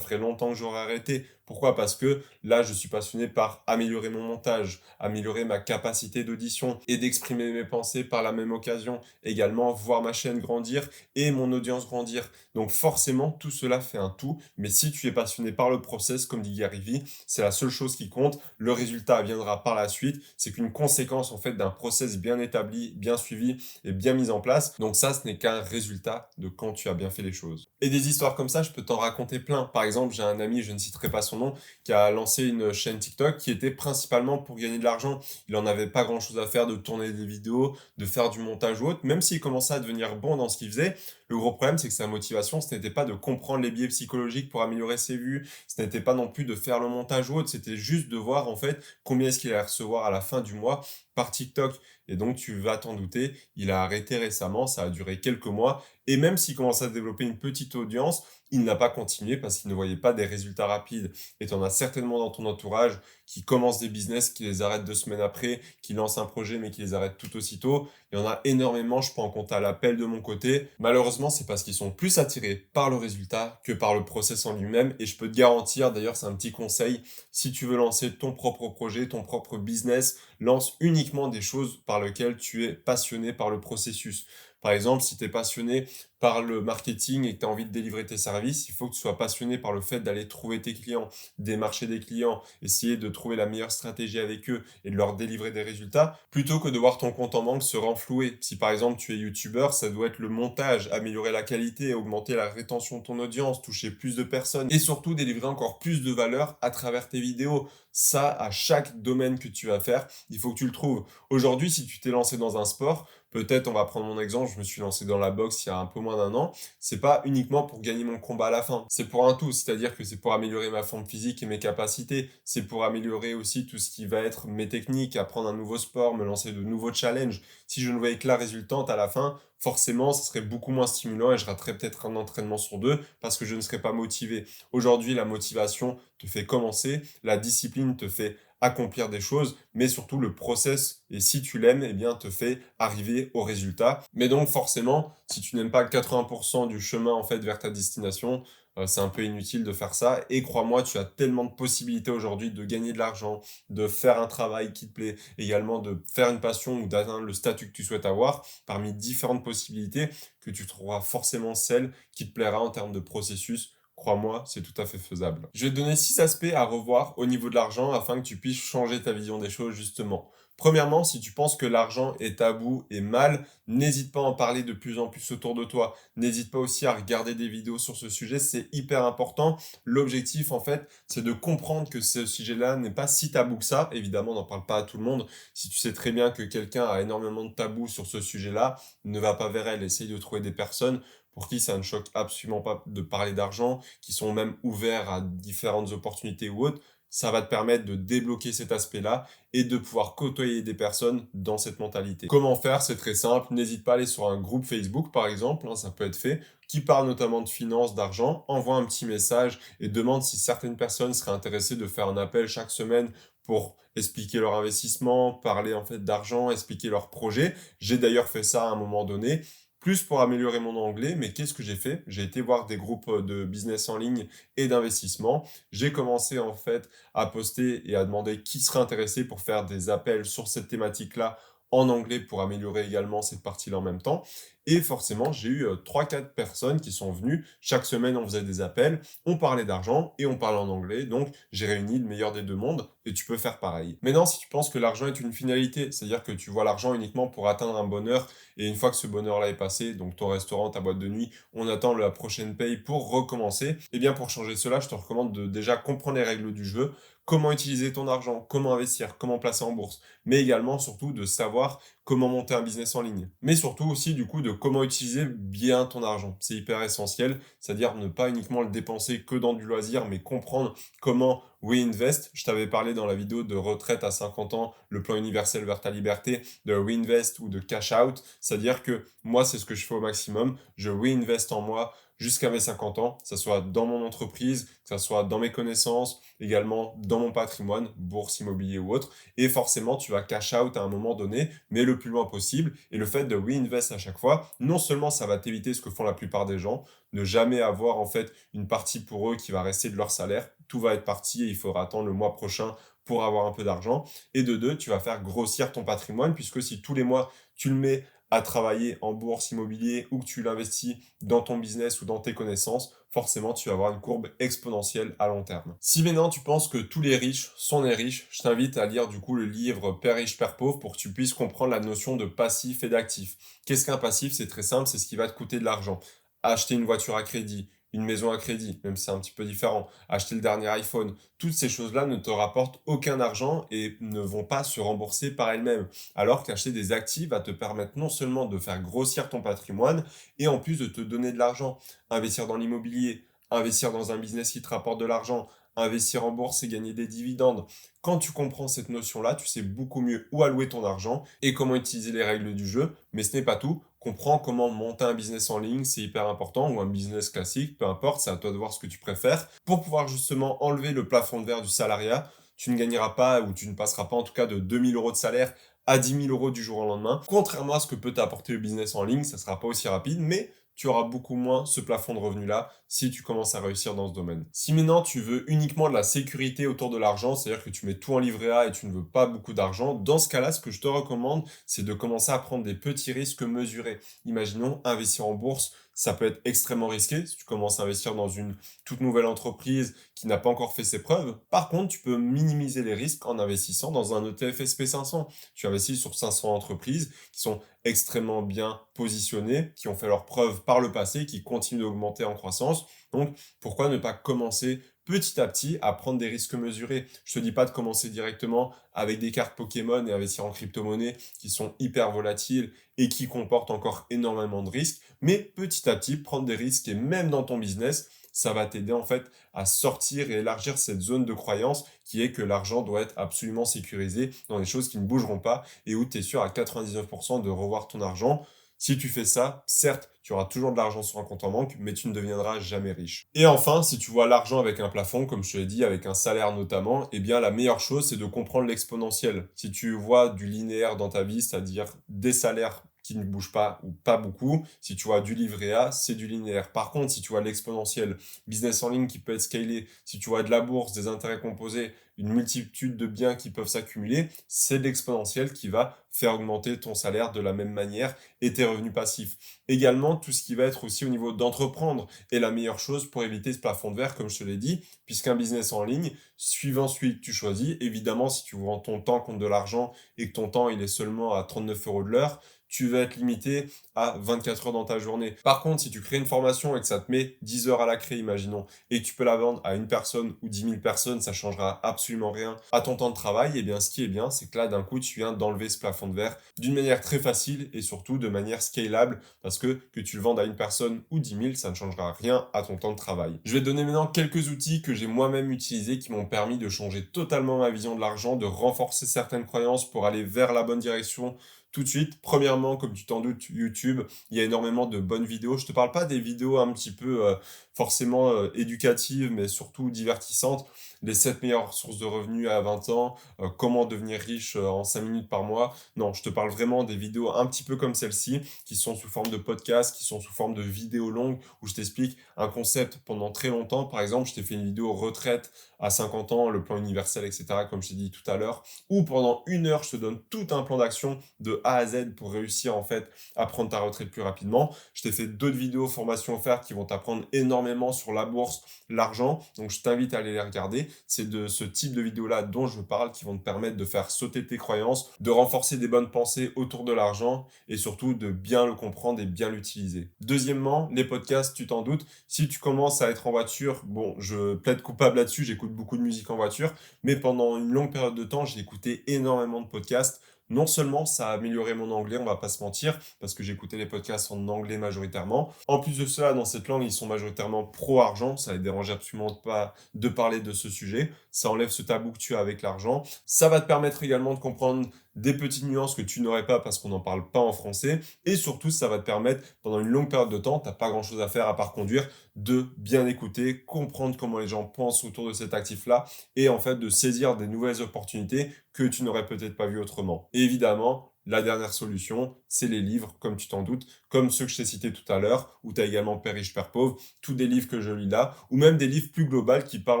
ferait longtemps que j'aurais arrêté. Pourquoi? Parce que là, je suis passionné par améliorer mon montage, améliorer ma capacité d'audition et d'exprimer mes pensées par la même occasion. Également, voir ma chaîne grandir et mon audience grandir. Donc forcément, tout cela fait un tout. Mais si tu es passionné par le process, comme dit Gary Vee, c'est la seule chose qui compte. Le résultat viendra par la suite. C'est qu'une conséquence en fait d'un process bien établi, bien suivi et bien mis en place. Donc ça, ce n'est qu'un résultat de quand tu as bien fait les choses. Et des histoires comme ça, je peux t'en raconter plein. Par exemple, j'ai un ami, je ne citerai pas son nom, qui a lancé une chaîne TikTok qui était principalement pour gagner de l'argent. Il en avait pas grand-chose à faire de tourner des vidéos, de faire du montage ou autre. Même s'il commençait à devenir bon dans ce qu'il faisait, le gros problème, c'est que sa motivation, ce n'était pas de comprendre les biais psychologiques pour améliorer ses vues, ce n'était pas non plus de faire le montage ou autre, c'était juste de voir en fait combien est-ce qu'il allait recevoir à la fin du mois par TikTok. Et donc tu vas t'en douter, il a arrêté récemment, ça a duré quelques mois, et même s'il commence à développer une petite audience, il n'a pas continué parce qu'il ne voyait pas des résultats rapides. Et tu en as certainement dans ton entourage qui commencent des business, qui les arrêtent 2 semaines après, qui lancent un projet mais qui les arrêtent tout aussitôt. Il y en a énormément, je peux en compter à l'appel de mon côté. Malheureusement, c'est parce qu'ils sont plus attirés par le résultat que par le process en lui-même. Et je peux te garantir, d'ailleurs, c'est un petit conseil, si tu veux lancer ton propre projet, ton propre business, lance uniquement des choses par lesquelles tu es passionné par le processus. Par exemple, si tu es passionné par le marketing et que tu as envie de délivrer tes services, il faut que tu sois passionné par le fait d'aller trouver tes clients, démarcher des clients, essayer de trouver la meilleure stratégie avec eux et de leur délivrer des résultats, plutôt que de voir ton compte en banque se renflouer. Si par exemple tu es youtubeur, ça doit être le montage, améliorer la qualité, augmenter la rétention de ton audience, toucher plus de personnes et surtout délivrer encore plus de valeur à travers tes vidéos. Ça, à chaque domaine que tu vas faire, il faut que tu le trouves. Aujourd'hui, si tu t'es lancé dans un sport, peut-être, on va prendre mon exemple, je me suis lancé dans la boxe il y a un peu moins d'1 an, c'est pas uniquement pour gagner mon combat à la fin, c'est pour un tout, c'est-à-dire que c'est pour améliorer ma forme physique et mes capacités, c'est pour améliorer aussi tout ce qui va être mes techniques, apprendre un nouveau sport, me lancer de nouveaux challenges. Si je ne voyais que la résultante à la fin, forcément, ce serait beaucoup moins stimulant et je raterais peut-être un entraînement sur 2 parce que je ne serais pas motivé. Aujourd'hui, la motivation te fait commencer, la discipline te fait accomplir des choses, mais surtout le process, et si tu l'aimes, eh bien, te fait arriver au résultat. Mais donc, forcément, si tu n'aimes pas 80% du chemin, en fait, vers ta destination, c'est un peu inutile de faire ça. Et crois-moi, tu as tellement de possibilités aujourd'hui de gagner de l'argent, de faire un travail qui te plaît, également de faire une passion ou d'atteindre le statut que tu souhaites avoir, parmi différentes possibilités, que tu trouveras forcément celle qui te plaira en termes de processus. Crois-moi, c'est tout à fait faisable. Je vais te donner 6 aspects à revoir au niveau de l'argent afin que tu puisses changer ta vision des choses justement. Premièrement, si tu penses que l'argent est tabou et mal, n'hésite pas à en parler de plus en plus autour de toi. N'hésite pas aussi à regarder des vidéos sur ce sujet, c'est hyper important. L'objectif, en fait, c'est de comprendre que ce sujet-là n'est pas si tabou que ça. Évidemment, on n'en parle pas à tout le monde. Si tu sais très bien que quelqu'un a énormément de tabous sur ce sujet-là, ne va pas vers elle. Essaye de trouver des personnes pour qui ça ne choque absolument pas de parler d'argent, qui sont même ouverts à différentes opportunités ou autres. Ça va te permettre de débloquer cet aspect-là et de pouvoir côtoyer des personnes dans cette mentalité. Comment faire? C'est très simple. N'hésite pas à aller sur un groupe Facebook, par exemple, hein, ça peut être fait, qui parle notamment de finances, d'argent. Envoie un petit message et demande si certaines personnes seraient intéressées de faire un appel chaque semaine pour expliquer leur investissement, parler en fait d'argent, expliquer leur projet. J'ai d'ailleurs fait ça à un moment donné plus pour améliorer mon anglais, mais qu'est-ce que j'ai fait? J'ai été voir des groupes de business en ligne et d'investissement. J'ai commencé en fait à poster et à demander qui serait intéressé pour faire des appels sur cette thématique-là en anglais pour améliorer également cette partie-là en même temps. Et forcément, j'ai eu 3-4 personnes qui sont venues. Chaque semaine, on faisait des appels, on parlait d'argent et on parlait en anglais. Donc, j'ai réuni le meilleur des deux mondes et tu peux faire pareil. Maintenant, si tu penses que l'argent est une finalité, c'est-à-dire que tu vois l'argent uniquement pour atteindre un bonheur et une fois que ce bonheur-là est passé, donc ton restaurant, ta boîte de nuit, on attend la prochaine paye pour recommencer, eh bien, pour changer cela, je te recommande de déjà comprendre les règles du jeu, comment utiliser ton argent, comment investir, comment placer en bourse, mais également surtout de savoir comment monter un business en ligne. Mais surtout aussi du coup de comment utiliser bien ton argent. C'est hyper essentiel, c'est-à-dire ne pas uniquement le dépenser que dans du loisir, mais comprendre comment reinvest. Je t'avais parlé dans la vidéo de retraite à 50 ans, le plan universel vers ta liberté, de reinvest ou de cash out. C'est-à-dire que moi, c'est ce que je fais au maximum. Je reinvest en moi jusqu'à mes 50 ans, que ce soit dans mon entreprise, que ce soit dans mes connaissances, également dans mon patrimoine, bourse, immobilier ou autre. Et forcément, tu vas cash out à un moment donné, mais le plus loin possible. Et le fait de reinvest à chaque fois, non seulement ça va t'éviter ce que font la plupart des gens, ne jamais avoir en fait une partie pour eux qui va rester de leur salaire. Tout va être parti et il faudra attendre le mois prochain pour avoir un peu d'argent. Et de deux, tu vas faire grossir ton patrimoine puisque si tous les mois tu le mets à travailler en bourse immobilier ou que tu l'investis dans ton business ou dans tes connaissances, forcément tu vas avoir une courbe exponentielle à long terme. Si maintenant tu penses que tous les riches sont des riches, je t'invite à lire du coup le livre Père riche, Père pauvre pour que tu puisses comprendre la notion de passif et d'actif. Qu'est-ce qu'un passif? C'est très simple, c'est ce qui va te coûter de l'argent. Acheter une voiture à crédit, une maison à crédit, même si c'est un petit peu différent, acheter le dernier iPhone, toutes ces choses-là ne te rapportent aucun argent et ne vont pas se rembourser par elles-mêmes. Alors qu'acheter des actifs va te permettre non seulement de faire grossir ton patrimoine et en plus de te donner de l'argent. Investir dans l'immobilier, investir dans un business qui te rapporte de l'argent, investir en bourse et gagner des dividendes. Quand tu comprends cette notion-là, tu sais beaucoup mieux où allouer ton argent et comment utiliser les règles du jeu. Mais ce n'est pas tout. Comprends comment monter un business en ligne, c'est hyper important, ou un business classique, peu importe, c'est à toi de voir ce que tu préfères. Pour pouvoir justement enlever le plafond de verre du salariat, tu ne gagneras pas, ou tu ne passeras pas en tout cas de 2000 euros de salaire à 10 000 euros du jour au lendemain. Contrairement à ce que peut t'apporter le business en ligne, ça ne sera pas aussi rapide, mais tu auras beaucoup moins ce plafond de revenus-là si tu commences à réussir dans ce domaine. Si maintenant tu veux uniquement de la sécurité autour de l'argent, c'est-à-dire que tu mets tout en livret A et tu ne veux pas beaucoup d'argent, dans ce cas-là, ce que je te recommande, c'est de commencer à prendre des petits risques mesurés. Imaginons investir en bourse, ça peut être extrêmement risqué si tu commences à investir dans une toute nouvelle entreprise qui n'a pas encore fait ses preuves. Par contre, tu peux minimiser les risques en investissant dans un ETF SP500. Tu investis sur 500 entreprises qui sont extrêmement bien positionnés, qui ont fait leurs preuves par le passé, qui continuent d'augmenter en croissance. Donc, pourquoi ne pas commencer petit à petit à prendre des risques mesurés? Je te dis pas de commencer directement avec des cartes Pokémon et investir en crypto-monnaie qui sont hyper volatiles et qui comportent encore énormément de risques, mais petit à petit prendre des risques et même dans ton business, ça va t'aider en fait à sortir et élargir cette zone de croyance qui est que l'argent doit être absolument sécurisé dans des choses qui ne bougeront pas et où tu es sûr à 99% de revoir ton argent. Si tu fais ça, certes, tu auras toujours de l'argent sur un compte en banque, mais tu ne deviendras jamais riche. Et enfin, si tu vois l'argent avec un plafond, comme je te l'ai dit, avec un salaire notamment, eh bien la meilleure chose, c'est de comprendre l'exponentiel. Si tu vois du linéaire dans ta vie, c'est-à-dire des salaires qui ne bougent pas ou pas beaucoup, si tu vois du livret A, c'est du linéaire. Par contre, si tu vois l'exponentiel, business en ligne qui peut être scalé, si tu vois de la bourse, des intérêts composés, une multitude de biens qui peuvent s'accumuler, c'est l'exponentiel qui va faire augmenter ton salaire de la même manière et tes revenus passifs. Également, tout ce qui va être aussi au niveau d'entreprendre est la meilleure chose pour éviter ce plafond de verre, comme je te l'ai dit, puisqu'un business en ligne, suivant celui que tu choisis, évidemment, si tu vends ton temps contre de l'argent et que ton temps il est seulement à 39 euros de l'heure, tu vas être limité à 24 heures dans ta journée. Par contre, si tu crées une formation et que ça te met 10 heures à la créer, imaginons, et que tu peux la vendre à une personne ou 10 000 personnes, ça changera absolument rien à ton temps de travail, et bien ce qui est bien, c'est que là, d'un coup, tu viens d'enlever ce plafond de verre d'une manière très facile et surtout de manière scalable, parce que tu le vendes à une personne ou 10 000, ça ne changera rien à ton temps de travail. Je vais te donner maintenant quelques outils que j'ai moi-même utilisés qui m'ont permis de changer totalement ma vision de l'argent, de renforcer certaines croyances pour aller vers la bonne direction tout de suite. Premièrement, comme tu t'en doutes, YouTube, il y a énormément de bonnes vidéos. Je te parle pas des vidéos un petit peu forcément éducatives, mais surtout divertissantes. Les 7 meilleures sources de revenus à 20 ans, comment devenir riche en 5 minutes par mois. Non, je te parle vraiment des vidéos un petit peu comme celle-ci, qui sont sous forme de podcast, qui sont sous forme de vidéos longues, où je t'explique un concept pendant très longtemps. Par exemple, je t'ai fait une vidéo retraite à 50 ans, le plan universel, etc., comme je t'ai dit tout à l'heure, où pendant 1 heure, je te donne tout un plan d'action de A à Z pour réussir en fait à prendre ta retraite plus rapidement. Je t'ai fait d'autres vidéos formation offertes qui vont t'apprendre énormément sur la bourse, l'argent. Donc je t'invite à aller les regarder. C'est de ce type de vidéos-là dont je parle qui vont te permettre de faire sauter tes croyances, de renforcer des bonnes pensées autour de l'argent et surtout de bien le comprendre et bien l'utiliser. Deuxièmement, les podcasts, tu t'en doutes, si tu commences à être en voiture, bon, je plaide coupable là-dessus, j'écoute beaucoup de musique en voiture, mais pendant une longue période de temps, j'ai écouté énormément de podcasts. Non seulement ça a amélioré mon anglais, on va pas se mentir, parce que j'écoutais les podcasts en anglais majoritairement. En plus de cela, dans cette langue, ils sont majoritairement pro-argent. Ça ne les dérange absolument pas de parler de ce sujet. Ça enlève ce tabou que tu as avec l'argent. Ça va te permettre également de comprendre des petites nuances que tu n'aurais pas parce qu'on n'en parle pas en français. Et surtout, ça va te permettre, pendant une longue période de temps, tu n'as pas grand-chose à faire à part conduire, de bien écouter, comprendre comment les gens pensent autour de cet actif-là et en fait de saisir des nouvelles opportunités que tu n'aurais peut-être pas vues autrement. Et évidemment, la dernière solution, c'est les livres, comme tu t'en doutes, comme ceux que je t'ai cités tout à l'heure, où tu as également Père riche, Père pauvre, tous des livres que je lis là, ou même des livres plus globaux qui parlent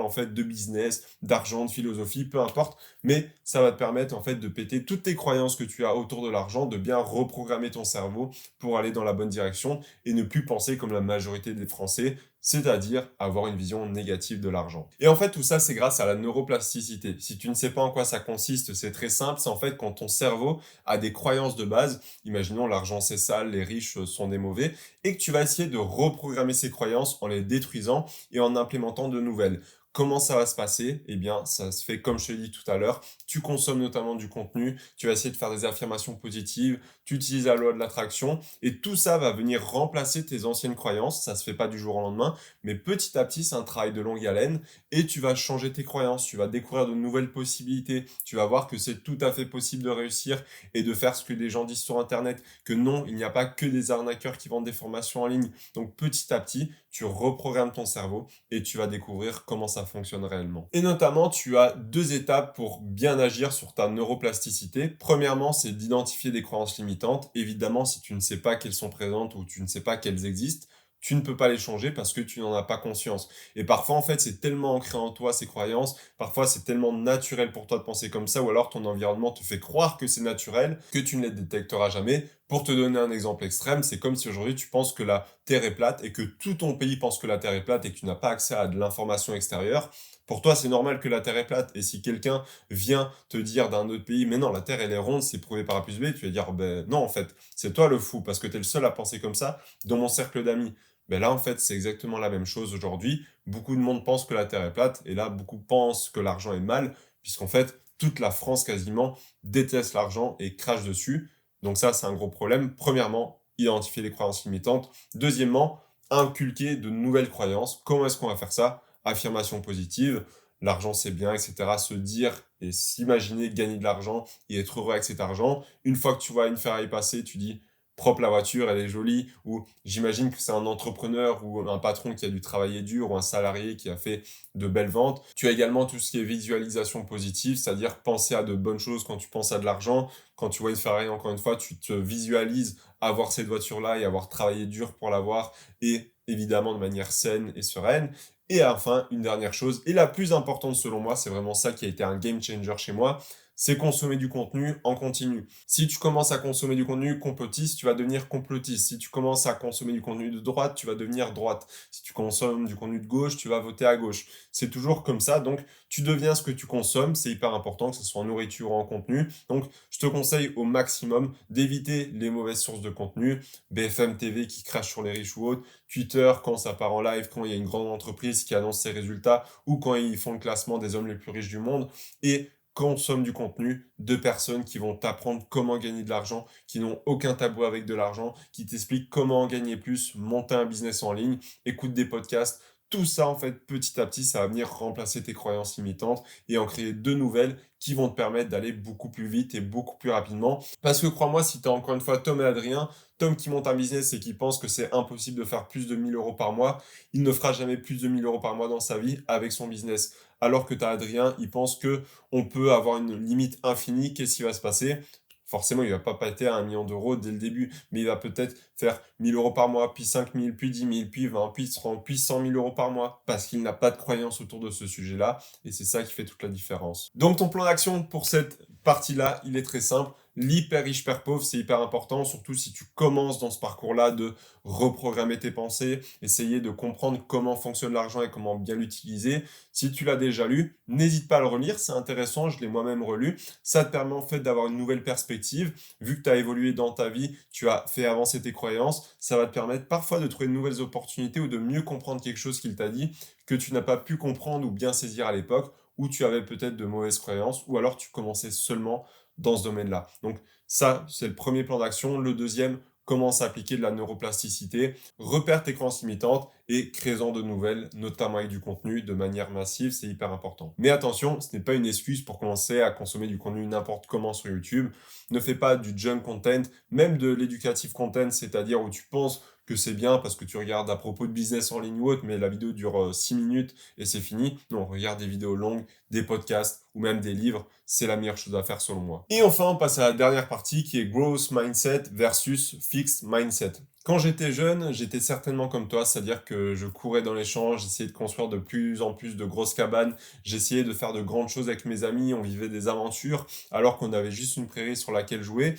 en fait de business, d'argent, de philosophie, peu importe, mais ça va te permettre en fait de péter toutes tes croyances que tu as autour de l'argent, de bien reprogrammer ton cerveau pour aller dans la bonne direction et ne plus penser comme la majorité des Français, c'est-à-dire avoir une vision négative de l'argent. Et en fait, tout ça, c'est grâce à la neuroplasticité. Si tu ne sais pas en quoi ça consiste, c'est très simple, c'est en fait quand ton cerveau a des croyances de base, imaginons l'argent c'est sale, les riches sont des mauvais, et que tu vas essayer de reprogrammer ces croyances en les détruisant et en implémentant de nouvelles. Comment ça va se passer? Eh bien, ça se fait comme je te l'ai dit tout à l'heure. Tu consommes notamment du contenu, tu vas essayer de faire des affirmations positives, tu utilises la loi de l'attraction, et tout ça va venir remplacer tes anciennes croyances. Ça se fait pas du jour au lendemain, mais petit à petit, c'est un travail de longue haleine, et tu vas changer tes croyances, tu vas découvrir de nouvelles possibilités, tu vas voir que c'est tout à fait possible de réussir et de faire ce que les gens disent sur Internet, que non, il n'y a pas que des arnaqueurs qui vendent des formations en ligne. Donc petit à petit, tu reprogrammes ton cerveau et tu vas découvrir comment ça fonctionne réellement. Et notamment, tu as deux étapes pour bien agir sur ta neuroplasticité. Premièrement, c'est d'identifier des croyances limitantes. Évidemment, si tu ne sais pas qu'elles sont présentes ou tu ne sais pas qu'elles existent, tu ne peux pas les changer parce que tu n'en as pas conscience. Et parfois, en fait, c'est tellement ancré en toi, ces croyances, parfois c'est tellement naturel pour toi de penser comme ça, ou alors ton environnement te fait croire que c'est naturel, que tu ne les détecteras jamais. Pour te donner un exemple extrême, c'est comme si aujourd'hui tu penses que la Terre est plate et que tout ton pays pense que la Terre est plate et que tu n'as pas accès à de l'information extérieure. Pour toi, c'est normal que la Terre est plate. Et si quelqu'un vient te dire d'un autre pays, mais non, la Terre, elle est ronde, c'est prouvé par A plus B, tu vas dire, ben non, en fait, c'est toi le fou, parce que tu es le seul à penser comme ça dans mon cercle d'amis. Ben là, en fait, c'est exactement la même chose aujourd'hui. Beaucoup de monde pense que la Terre est plate, et là, beaucoup pensent que l'argent est mal, puisqu'en fait, toute la France quasiment déteste l'argent et crache dessus. Donc ça, c'est un gros problème. Premièrement, identifier les croyances limitantes. Deuxièmement, inculquer de nouvelles croyances. Comment est-ce qu'on va faire ça? Affirmation positive, l'argent c'est bien, etc. Se dire et s'imaginer gagner de l'argent et être heureux avec cet argent. Une fois que tu vois une Ferrari passer, tu dis propre la voiture, elle est jolie, ou j'imagine que c'est un entrepreneur ou un patron qui a dû travailler dur, ou un salarié qui a fait de belles ventes. Tu as également tout ce qui est visualisation positive, c'est-à-dire penser à de bonnes choses quand tu penses à de l'argent. Quand tu vois une Ferrari, encore une fois, tu te visualises avoir cette voiture-là et avoir travaillé dur pour l'avoir, et évidemment de manière saine et sereine. Et enfin, une dernière chose, et la plus importante selon moi, c'est vraiment ça qui a été un game changer chez moi, c'est consommer du contenu en continu. Si tu commences à consommer du contenu complotiste, tu vas devenir complotiste. Si tu commences à consommer du contenu de droite, tu vas devenir droite. Si tu consommes du contenu de gauche, tu vas voter à gauche. C'est toujours comme ça, donc tu deviens ce que tu consommes, c'est hyper important, que ce soit en nourriture ou en contenu. Donc je te conseille au maximum d'éviter les mauvaises sources de contenu, BFM TV qui crache sur les riches ou autres, Twitter quand ça part en live, quand il y a une grande entreprise qui annonce ses résultats, ou quand ils font le classement des hommes les plus riches du monde, et consomme du contenu de personnes qui vont t'apprendre comment gagner de l'argent, qui n'ont aucun tabou avec de l'argent, qui t'expliquent comment en gagner plus, monter un business en ligne, écoute des podcasts. Tout ça, en fait, petit à petit, ça va venir remplacer tes croyances limitantes et en créer de nouvelles qui vont te permettre d'aller beaucoup plus vite et beaucoup plus rapidement. Parce que crois-moi, si tu as encore une fois Tom et Adrien, Tom qui monte un business et qui pense que c'est impossible de faire plus de 1 000 € par mois, il ne fera jamais plus de 1 000 € par mois dans sa vie avec son business. Alors que tu as Adrien, il pense que on peut avoir une limite infinie. Qu'est-ce qui va se passer? Forcément, il va pas péter à 1 million d'euros dès le début, mais il va peut-être faire 1 000 € par mois, puis 5 000, puis 10 000, puis 20, puis 30, puis 100 000 € par mois, parce qu'il n'a pas de croyance autour de ce sujet-là, et c'est ça qui fait toute la différence. Donc ton plan d'action pour cette partie-là, il est très simple. l'hyper riche père pauvre, c'est hyper important, surtout si tu commences dans ce parcours-là de reprogrammer tes pensées, essayer de comprendre comment fonctionne l'argent et comment bien l'utiliser. Si tu l'as déjà lu, n'hésite pas à le relire, c'est intéressant, je l'ai moi-même relu. Ça te permet en fait d'avoir une nouvelle perspective. Vu que tu as évolué dans ta vie, tu as fait avancer tes croyances, ça va te permettre parfois de trouver de nouvelles opportunités ou de mieux comprendre quelque chose qu'il t'a dit que tu n'as pas pu comprendre ou bien saisir à l'époque, où tu avais peut-être de mauvaises croyances, ou alors tu commençais seulement dans ce domaine-là. Donc ça, c'est le premier plan d'action. Le deuxième, commence à appliquer de la neuroplasticité, repère tes croyances limitantes et crée-en de nouvelles, notamment avec du contenu de manière massive, c'est hyper important. Mais attention, ce n'est pas une excuse pour commencer à consommer du contenu n'importe comment sur YouTube. Ne fais pas du junk content, même de l'éducative content, c'est-à-dire où tu penses que c'est bien parce que tu regardes à propos de business en ligne ou autre, mais la vidéo dure 6 minutes et c'est fini. Non, regarde des vidéos longues, des podcasts ou même des livres, c'est la meilleure chose à faire selon moi. Et enfin, on passe à la dernière partie qui est Growth Mindset versus Fixed Mindset. Quand j'étais jeune, j'étais certainement comme toi, c'est-à-dire que je courais dans les champs, j'essayais de construire de plus en plus de grosses cabanes, j'essayais de faire de grandes choses avec mes amis, on vivait des aventures, alors qu'on avait juste une prairie sur laquelle jouer.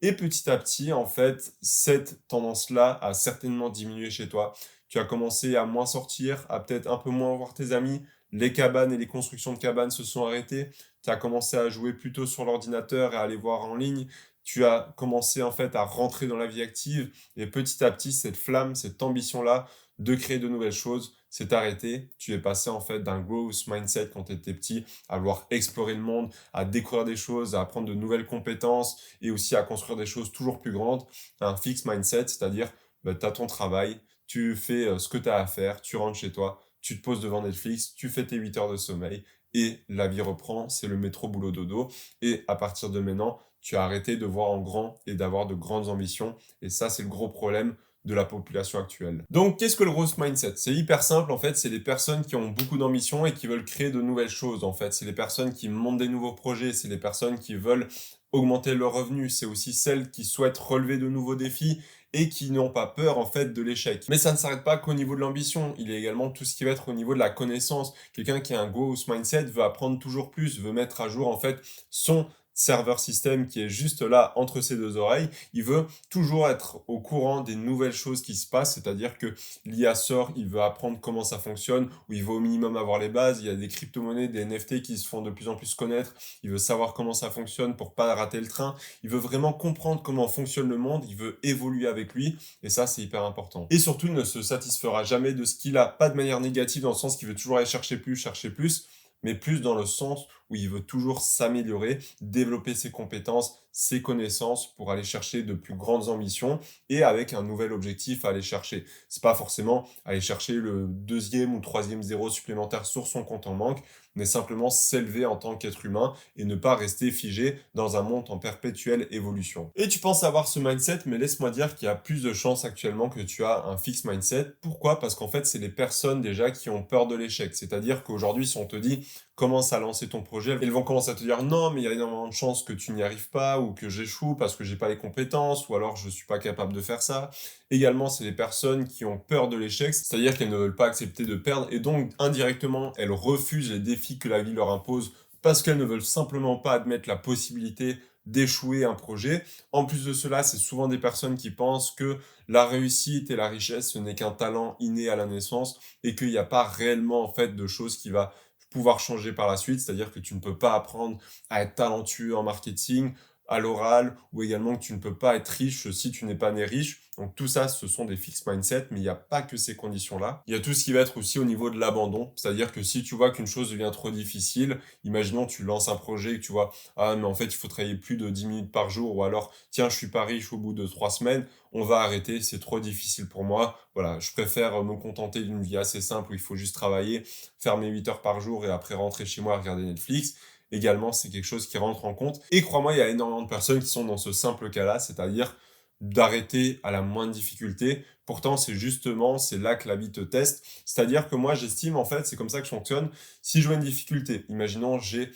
Et petit à petit, en fait, cette tendance-là a certainement diminué chez toi. Tu as commencé à moins sortir, à peut-être un peu moins voir tes amis, les cabanes et les constructions de cabanes se sont arrêtées, tu as commencé à jouer plutôt sur l'ordinateur et à aller voir en ligne, tu as commencé en fait à rentrer dans la vie active et petit à petit, cette flamme, cette ambition-là de créer de nouvelles choses s'est arrêtée. Tu es passé en fait d'un growth mindset quand tu étais petit à vouloir explorer le monde, à découvrir des choses, à apprendre de nouvelles compétences et aussi à construire des choses toujours plus grandes. Un fixed mindset, c'est-à-dire tu as ton travail, tu fais ce que tu as à faire, tu rentres chez toi, tu te poses devant Netflix, tu fais tes 8 heures de sommeil et la vie reprend, c'est le métro boulot dodo. Et à partir de maintenant, tu as arrêté de voir en grand et d'avoir de grandes ambitions. Et ça, c'est le gros problème de la population actuelle. Donc, qu'est-ce que le growth mindset? C'est hyper simple, en fait, c'est les personnes qui ont beaucoup d'ambition et qui veulent créer de nouvelles choses, en fait. C'est les personnes qui montent des nouveaux projets, c'est les personnes qui veulent augmenter leurs revenus, c'est aussi celles qui souhaitent relever de nouveaux défis et qui n'ont pas peur, en fait, de l'échec. Mais ça ne s'arrête pas qu'au niveau de l'ambition, il y a également tout ce qui va être au niveau de la connaissance. Quelqu'un qui a un growth mindset veut apprendre toujours plus, veut mettre à jour, en fait, son serveur système qui est juste là entre ses deux oreilles. Il veut toujours être au courant des nouvelles choses qui se passent, c'est-à-dire que l'IA sort, il veut apprendre comment ça fonctionne, ou il veut au minimum avoir les bases. Il y a des crypto-monnaies, des NFT qui se font de plus en plus connaître. Il veut savoir comment ça fonctionne pour pas rater le train. Il veut vraiment comprendre comment fonctionne le monde. Il veut évoluer avec lui. Et ça, c'est hyper important. Et surtout, il ne se satisfera jamais de ce qu'il a, pas de manière négative dans le sens qu'il veut toujours aller chercher plus, mais plus dans le sens où il veut toujours s'améliorer, développer ses compétences, ses connaissances pour aller chercher de plus grandes ambitions et avec un nouvel objectif à aller chercher. C'est pas forcément aller chercher le deuxième ou troisième zéro supplémentaire sur son compte en banque, mais simplement s'élever en tant qu'être humain et ne pas rester figé dans un monde en perpétuelle évolution. Et tu penses avoir ce mindset, mais laisse-moi dire qu'il y a plus de chances actuellement que tu as un fixed mindset. Pourquoi? Parce qu'en fait, c'est les personnes déjà qui ont peur de l'échec. C'est-à-dire qu'aujourd'hui, si on te dit commence à lancer ton projet, ils vont commencer à te dire non, mais il y a énormément de chances que tu n'y arrives pas ou que j'échoue parce que j'ai pas les compétences ou alors je suis pas capable de faire ça. Également, c'est les personnes qui ont peur de l'échec, c'est-à-dire qu'elles ne veulent pas accepter de perdre et donc indirectement, elles refusent les défis que la vie leur impose parce qu'elles ne veulent simplement pas admettre la possibilité d'échouer un projet. En plus de cela, c'est souvent des personnes qui pensent que la réussite et la richesse, ce n'est qu'un talent inné à la naissance et qu'il n'y a pas réellement en fait de choses qui va pouvoir changer par la suite, c'est-à-dire que tu ne peux pas apprendre à être talentueux en marketing, à l'oral, ou également que tu ne peux pas être riche si tu n'es pas né riche. Donc tout ça, ce sont des fixed mindset, mais il n'y a pas que ces conditions-là. Il y a tout ce qui va être aussi au niveau de l'abandon, c'est-à-dire que si tu vois qu'une chose devient trop difficile, imaginons tu lances un projet et que tu vois, ah mais en fait il faut travailler plus de 10 minutes par jour, ou alors tiens je suis pas riche au bout de 3 semaines, on va arrêter, c'est trop difficile pour moi, voilà, je préfère me contenter d'une vie assez simple où il faut juste travailler, faire mes 8 heures par jour et après rentrer chez moi à regarder Netflix. Également, c'est quelque chose qui rentre en compte. Et crois-moi, il y a énormément de personnes qui sont dans ce simple cas-là, c'est-à-dire d'arrêter à la moindre difficulté. Pourtant, c'est là que la vie te teste. C'est-à-dire que moi, j'estime, en fait, c'est comme ça que je fonctionne. Si je vois une difficulté, imaginons, j'ai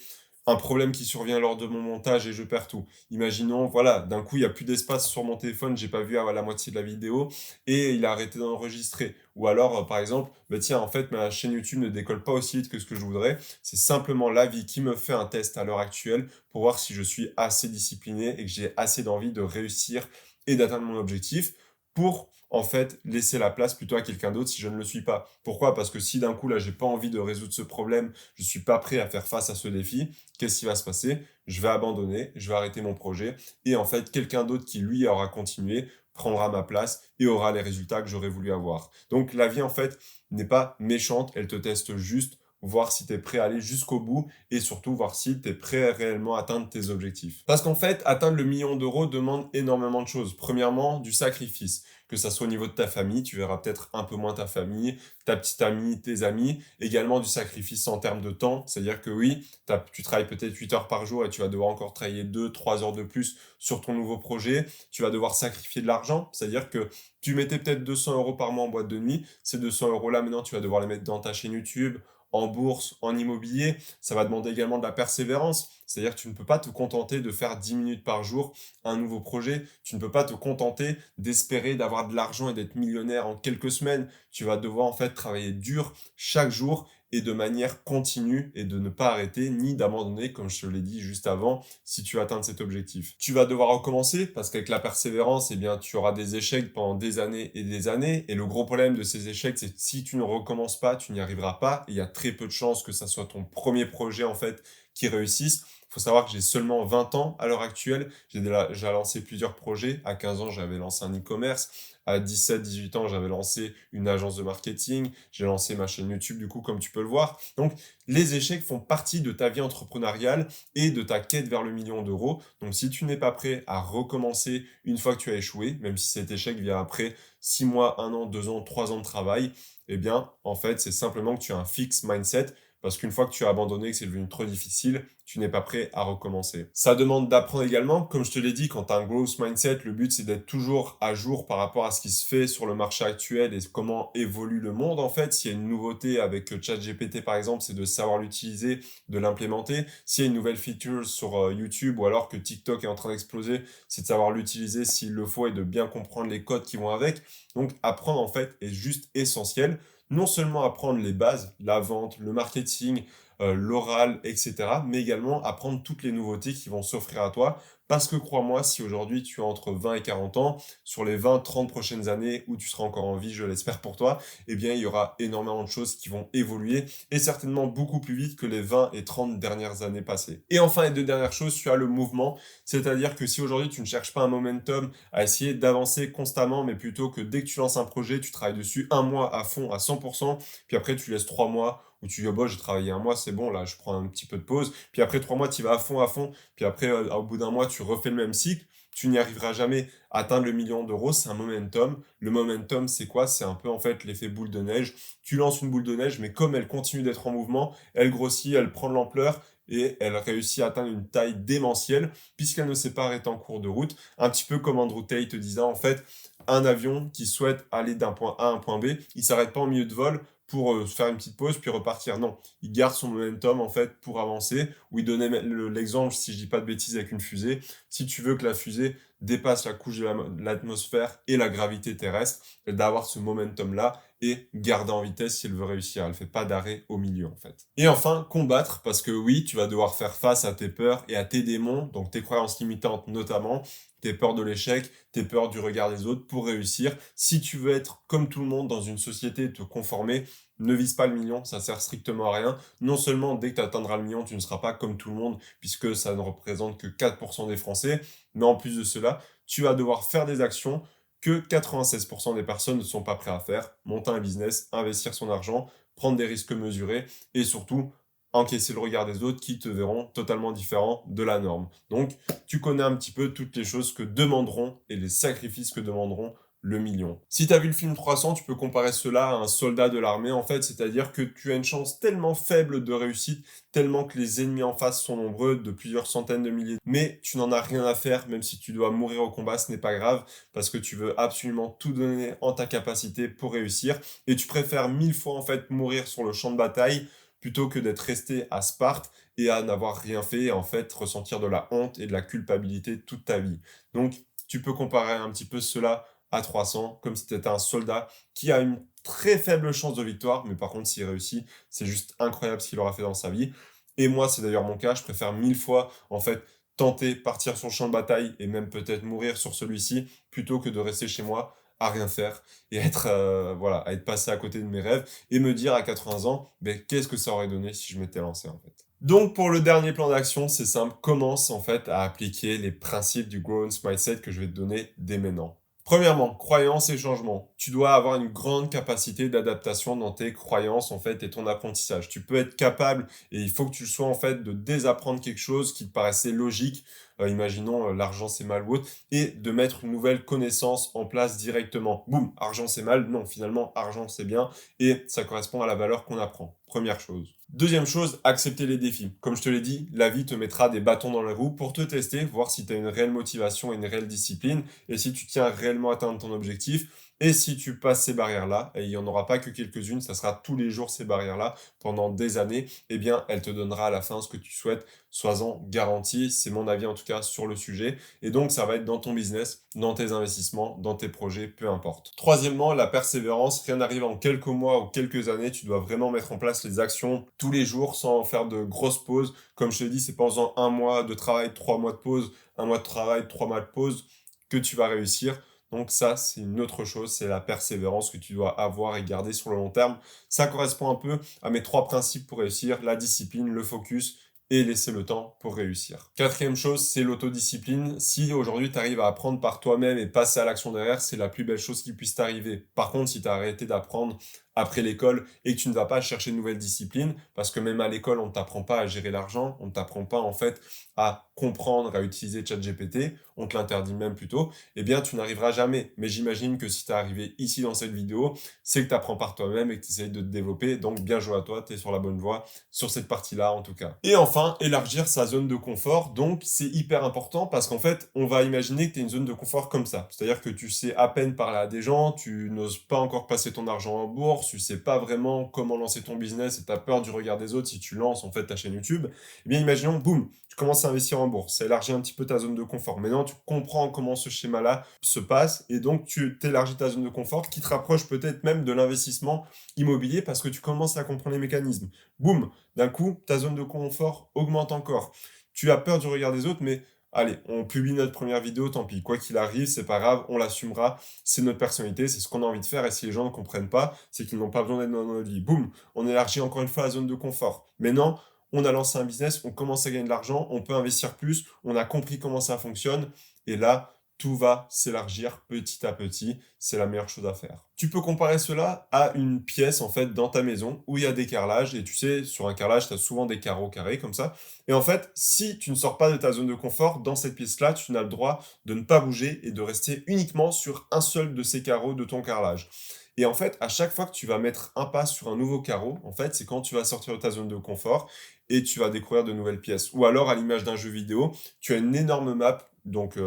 un problème qui survient lors de mon montage et je perds tout. Imaginons, voilà, d'un coup, il y a plus d'espace sur mon téléphone, j'ai pas vu à la moitié de la vidéo et il a arrêté d'enregistrer. Ou alors, par exemple, bah, tiens, en fait, ma chaîne YouTube ne décolle pas aussi vite que ce que je voudrais. C'est simplement la vie qui me fait un test à l'heure actuelle pour voir si je suis assez discipliné et que j'ai assez d'envie de réussir et d'atteindre mon objectif pour en fait laisser la place plutôt à quelqu'un d'autre si je ne le suis pas. Pourquoi? Parce que si d'un coup là j'ai pas envie de résoudre ce problème, je suis pas prêt à faire face à ce défi, qu'est-ce qui va se passer? Je vais abandonner, je vais arrêter mon projet et en fait quelqu'un d'autre qui lui aura continué prendra ma place et aura les résultats que j'aurais voulu avoir. Donc la vie en fait n'est pas méchante, elle te teste juste, voir si tu es prêt à aller jusqu'au bout et surtout voir si tu es prêt à réellement atteindre tes objectifs. Parce qu'en fait, atteindre le million d'euros demande énormément de choses. Premièrement, du sacrifice, que ça soit au niveau de ta famille, tu verras peut-être un peu moins ta famille, ta petite amie, tes amis, également du sacrifice en termes de temps, c'est-à-dire que oui, tu travailles peut-être 8 heures par jour et tu vas devoir encore travailler 2, 3 heures de plus sur ton nouveau projet, tu vas devoir sacrifier de l'argent, c'est-à-dire que tu mettais peut-être 200 euros par mois en boîte de nuit, ces 200 euros là maintenant tu vas devoir les mettre dans ta chaîne YouTube, en bourse, en immobilier. Ça va demander également de la persévérance. C'est-à-dire que tu ne peux pas te contenter de faire 10 minutes par jour un nouveau projet. Tu ne peux pas te contenter d'espérer d'avoir de l'argent et d'être millionnaire en quelques semaines. Tu vas devoir en fait travailler dur chaque jour et de manière continue et de ne pas arrêter ni d'abandonner, comme je te l'ai dit juste avant, si tu atteins cet objectif. Tu vas devoir recommencer parce qu'avec la persévérance, eh bien, tu auras des échecs pendant des années et des années. Et le gros problème de ces échecs, c'est que si tu ne recommences pas, tu n'y arriveras pas. Et il y a très peu de chances que ça soit ton premier projet, en fait, qui réussisse. Il faut savoir que j'ai seulement 20 ans à l'heure actuelle. J'ai déjà lancé plusieurs projets. À 15 ans, j'avais lancé un e-commerce. À 17, 18 ans, j'avais lancé une agence de marketing. J'ai lancé ma chaîne YouTube, du coup, comme tu peux le voir. Donc, les échecs font partie de ta vie entrepreneuriale et de ta quête vers le million d'euros. Donc, si tu n'es pas prêt à recommencer une fois que tu as échoué, même si cet échec vient après 6 mois, 1 an, 2 ans, 3 ans de travail, eh bien, en fait, c'est simplement que tu as un fixe mindset parce qu'une fois que tu as abandonné, que c'est devenu trop difficile, tu n'es pas prêt à recommencer. Ça demande d'apprendre également. Comme je te l'ai dit, quand tu as un growth mindset, le but, c'est d'être toujours à jour par rapport à ce qui se fait sur le marché actuel et comment évolue le monde, en fait. S'il y a une nouveauté avec ChatGPT, par exemple, c'est de savoir l'utiliser, de l'implémenter. S'il y a une nouvelle feature sur YouTube ou alors que TikTok est en train d'exploser, c'est de savoir l'utiliser s'il le faut et de bien comprendre les codes qui vont avec. Donc, apprendre, en fait, est juste essentiel. Non seulement apprendre les bases, la vente, le marketing, l'oral, etc., mais également apprendre toutes les nouveautés qui vont s'offrir à toi. Parce que crois-moi, si aujourd'hui tu as entre 20 et 40 ans, sur les 20, 30 prochaines années où tu seras encore en vie, je l'espère pour toi, eh bien, il y aura énormément de choses qui vont évoluer et certainement beaucoup plus vite que les 20 et 30 dernières années passées. Et enfin, les deux dernières choses, tu as le mouvement, c'est-à-dire que si aujourd'hui tu ne cherches pas un momentum à essayer d'avancer constamment, mais plutôt que dès que tu lances un projet, tu travailles dessus un mois à fond, à 100%, puis après tu laisses 3 mois où tu dis, oh, bah, j'ai travaillé un mois, c'est bon, là, je prends un petit peu de pause. Puis après 3 mois, tu vas à fond. Puis après, au bout d'un mois, tu refais le même cycle. Tu n'y arriveras jamais. Atteindre le million d'euros, c'est un momentum. Le momentum, c'est quoi? C'est un peu, en fait, l'effet boule de neige. Tu lances une boule de neige, mais comme elle continue d'être en mouvement, elle grossit, elle prend de l'ampleur et elle réussit à atteindre une taille démentielle puisqu'elle ne s'est pas arrêtée en cours de route. Un petit peu comme Andrew Tate te disait, en fait, un avion qui souhaite aller d'un point A à un point B, il s'arrête pas en milieu de vol pour faire une petite pause puis repartir. Non, il garde son momentum en fait pour avancer. Ou il donnait l'exemple, si je dis pas de bêtises, avec une fusée. Si tu veux que la fusée dépasse la couche de l'atmosphère et la gravité terrestre, d'avoir ce momentum-là et garder en vitesse si elle veut réussir. Elle fait pas d'arrêt au milieu en fait. Et enfin, combattre, parce que oui, tu vas devoir faire face à tes peurs et à tes démons, donc tes croyances limitantes notamment, tes peurs de l'échec, tes peurs du regard des autres pour réussir. Si tu veux être comme tout le monde dans une société et te conformer, ne vise pas le million, ça sert strictement à rien. Non seulement dès que tu atteindras le million, tu ne seras pas comme tout le monde, puisque ça ne représente que 4% des Français, mais en plus de cela, tu vas devoir faire des actions que 96% des personnes ne sont pas prêtes à faire. Monter un business, investir son argent, prendre des risques mesurés et surtout encaisser le regard des autres qui te verront totalement différent de la norme. Donc, tu connais un petit peu toutes les choses que demanderont et les sacrifices que demanderont le million. Si tu as vu le film 300, tu peux comparer cela à un soldat de l'armée, en fait, c'est-à-dire que tu as une chance tellement faible de réussite, tellement que les ennemis en face sont nombreux, de plusieurs centaines de milliers, mais tu n'en as rien à faire, même si tu dois mourir au combat, ce n'est pas grave, parce que tu veux absolument tout donner en ta capacité pour réussir, et tu préfères 1000 fois, en fait, mourir sur le champ de bataille plutôt que d'être resté à Sparte et à n'avoir rien fait et en fait ressentir de la honte et de la culpabilité toute ta vie. Donc, tu peux comparer un petit peu cela à 300, comme si tu étais un soldat qui a une très faible chance de victoire, mais par contre, s'il réussit, c'est juste incroyable ce qu'il aura fait dans sa vie. Et moi, c'est d'ailleurs mon cas, je préfère 1000 fois, en fait, tenter, partir sur le champ de bataille et même peut-être mourir sur celui-ci, plutôt que de rester chez moi à rien faire et être, voilà, à être passé à côté de mes rêves et me dire à 80 ans, ben, qu'est-ce que ça aurait donné si je m'étais lancé en fait. Donc pour le dernier plan d'action, c'est simple, commence en fait à appliquer les principes du Growth Mindset que je vais te donner dès maintenant. Premièrement, croyances et changements. Tu dois avoir une grande capacité d'adaptation dans tes croyances en fait et ton apprentissage. Tu peux être capable, et il faut que tu le sois en fait, de désapprendre quelque chose qui te paraissait logique, imaginons l'argent c'est mal ou autre, et de mettre une nouvelle connaissance en place directement. Boum, argent c'est mal, non, finalement argent c'est bien, et ça correspond à la valeur qu'on apprend. Première chose. Deuxième chose, accepter les défis. Comme je te l'ai dit, la vie te mettra des bâtons dans les roues pour te tester, voir si tu as une réelle motivation et une réelle discipline, et si tu tiens réellement à atteindre ton objectif. Et si tu passes ces barrières-là, et il n'y en aura pas que quelques-unes, ça sera tous les jours ces barrières-là pendant des années, eh bien, elle te donnera à la fin ce que tu souhaites. Sois-en garanti, c'est mon avis en tout cas sur le sujet. Et donc, ça va être dans ton business, dans tes investissements, dans tes projets, peu importe. Troisièmement, la persévérance. Rien n'arrive en quelques mois ou quelques années. Tu dois vraiment mettre en place les actions tous les jours sans faire de grosses pauses. Comme je te l'ai dit, c'est pas en faisant un mois de travail, 3 mois de pause, un mois de travail, 3 mois de pause que tu vas réussir. Donc ça, c'est une autre chose, c'est la persévérance que tu dois avoir et garder sur le long terme. Ça correspond un peu à mes 3 principes pour réussir, la discipline, le focus et laisser le temps pour réussir. Quatrième chose, c'est l'autodiscipline. Si aujourd'hui tu arrives à apprendre par toi-même et passer à l'action derrière, c'est la plus belle chose qui puisse t'arriver. Par contre, si tu as arrêté d'apprendre après l'école et que tu ne vas pas chercher de nouvelles disciplines, parce que même à l'école, on ne t'apprend pas à gérer l'argent, on ne t'apprend pas en fait à comprendre, à utiliser ChatGPT, on te l'interdit même plutôt, eh bien tu n'arriveras jamais. Mais j'imagine que si tu es arrivé ici dans cette vidéo, c'est que tu apprends par toi-même et que tu essayes de te développer, donc bien joué à toi, tu es sur la bonne voie, sur cette partie-là en tout cas. Et enfin, élargir sa zone de confort, donc c'est hyper important parce qu'en fait, on va imaginer que tu es une zone de confort comme ça, c'est-à-dire que tu sais à peine parler à des gens, tu n'oses pas encore passer ton argent en bourse, tu sais pas vraiment comment lancer ton business et tu as peur du regard des autres si tu lances en fait ta chaîne YouTube, eh bien imaginons, boum, tu commences à investir en bourse, ça élargit un petit peu ta zone de confort. Maintenant, tu comprends comment ce schéma-là se passe et donc tu t'élargis ta zone de confort qui te rapproche peut-être même de l'investissement immobilier parce que tu commences à comprendre les mécanismes. Boum, d'un coup, ta zone de confort augmente encore. Tu as peur du regard des autres, mais allez, on publie notre première vidéo, tant pis. Quoi qu'il arrive, c'est pas grave, on l'assumera. C'est notre personnalité, c'est ce qu'on a envie de faire. Et si les gens ne comprennent pas, c'est qu'ils n'ont pas besoin d'être dans notre vie. Boum, on élargit encore une fois la zone de confort. Maintenant, on a lancé un business, on commence à gagner de l'argent, on peut investir plus, on a compris comment ça fonctionne. Et là, tout va s'élargir petit à petit. C'est la meilleure chose à faire. Tu peux comparer cela à une pièce, en fait, dans ta maison où il y a des carrelages. Et tu sais, sur un carrelage, tu as souvent des carreaux carrés comme ça. Et en fait, si tu ne sors pas de ta zone de confort, dans cette pièce-là, tu n'as le droit de ne pas bouger et de rester uniquement sur un seul de ces carreaux de ton carrelage. Et en fait, à chaque fois que tu vas mettre un pas sur un nouveau carreau, en fait, c'est quand tu vas sortir de ta zone de confort et tu vas découvrir de nouvelles pièces. Ou alors, à l'image d'un jeu vidéo, tu as une énorme map, donc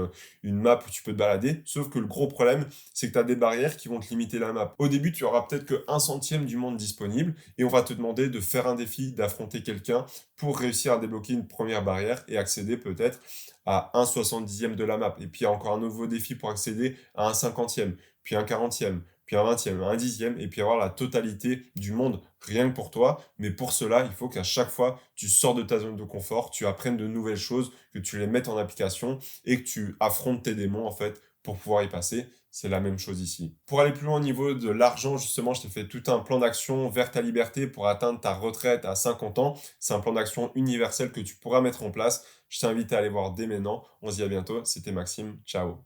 une map où tu peux te balader, sauf que le gros problème, c'est que tu as des barrières qui vont te limiter la map. Au début, tu auras peut-être que 1/100 du monde disponible et on va te demander de faire un défi, d'affronter quelqu'un pour réussir à débloquer une première barrière et accéder peut-être à 1/70 de la map. Et puis, il y a encore un nouveau défi pour accéder à 1/50, puis 1/40, puis 1/20, 1/10, et puis avoir la totalité du monde rien que pour toi. Mais pour cela, il faut qu'à chaque fois, tu sors de ta zone de confort, tu apprennes de nouvelles choses, que tu les mettes en application et que tu affrontes tes démons, en fait, pour pouvoir y passer. C'est la même chose ici. Pour aller plus loin au niveau de l'argent, justement, je t'ai fait tout un plan d'action vers ta liberté pour atteindre ta retraite à 50 ans. C'est un plan d'action universel que tu pourras mettre en place. Je t'invite à aller voir dès maintenant. On se dit à bientôt. C'était Maxime. Ciao.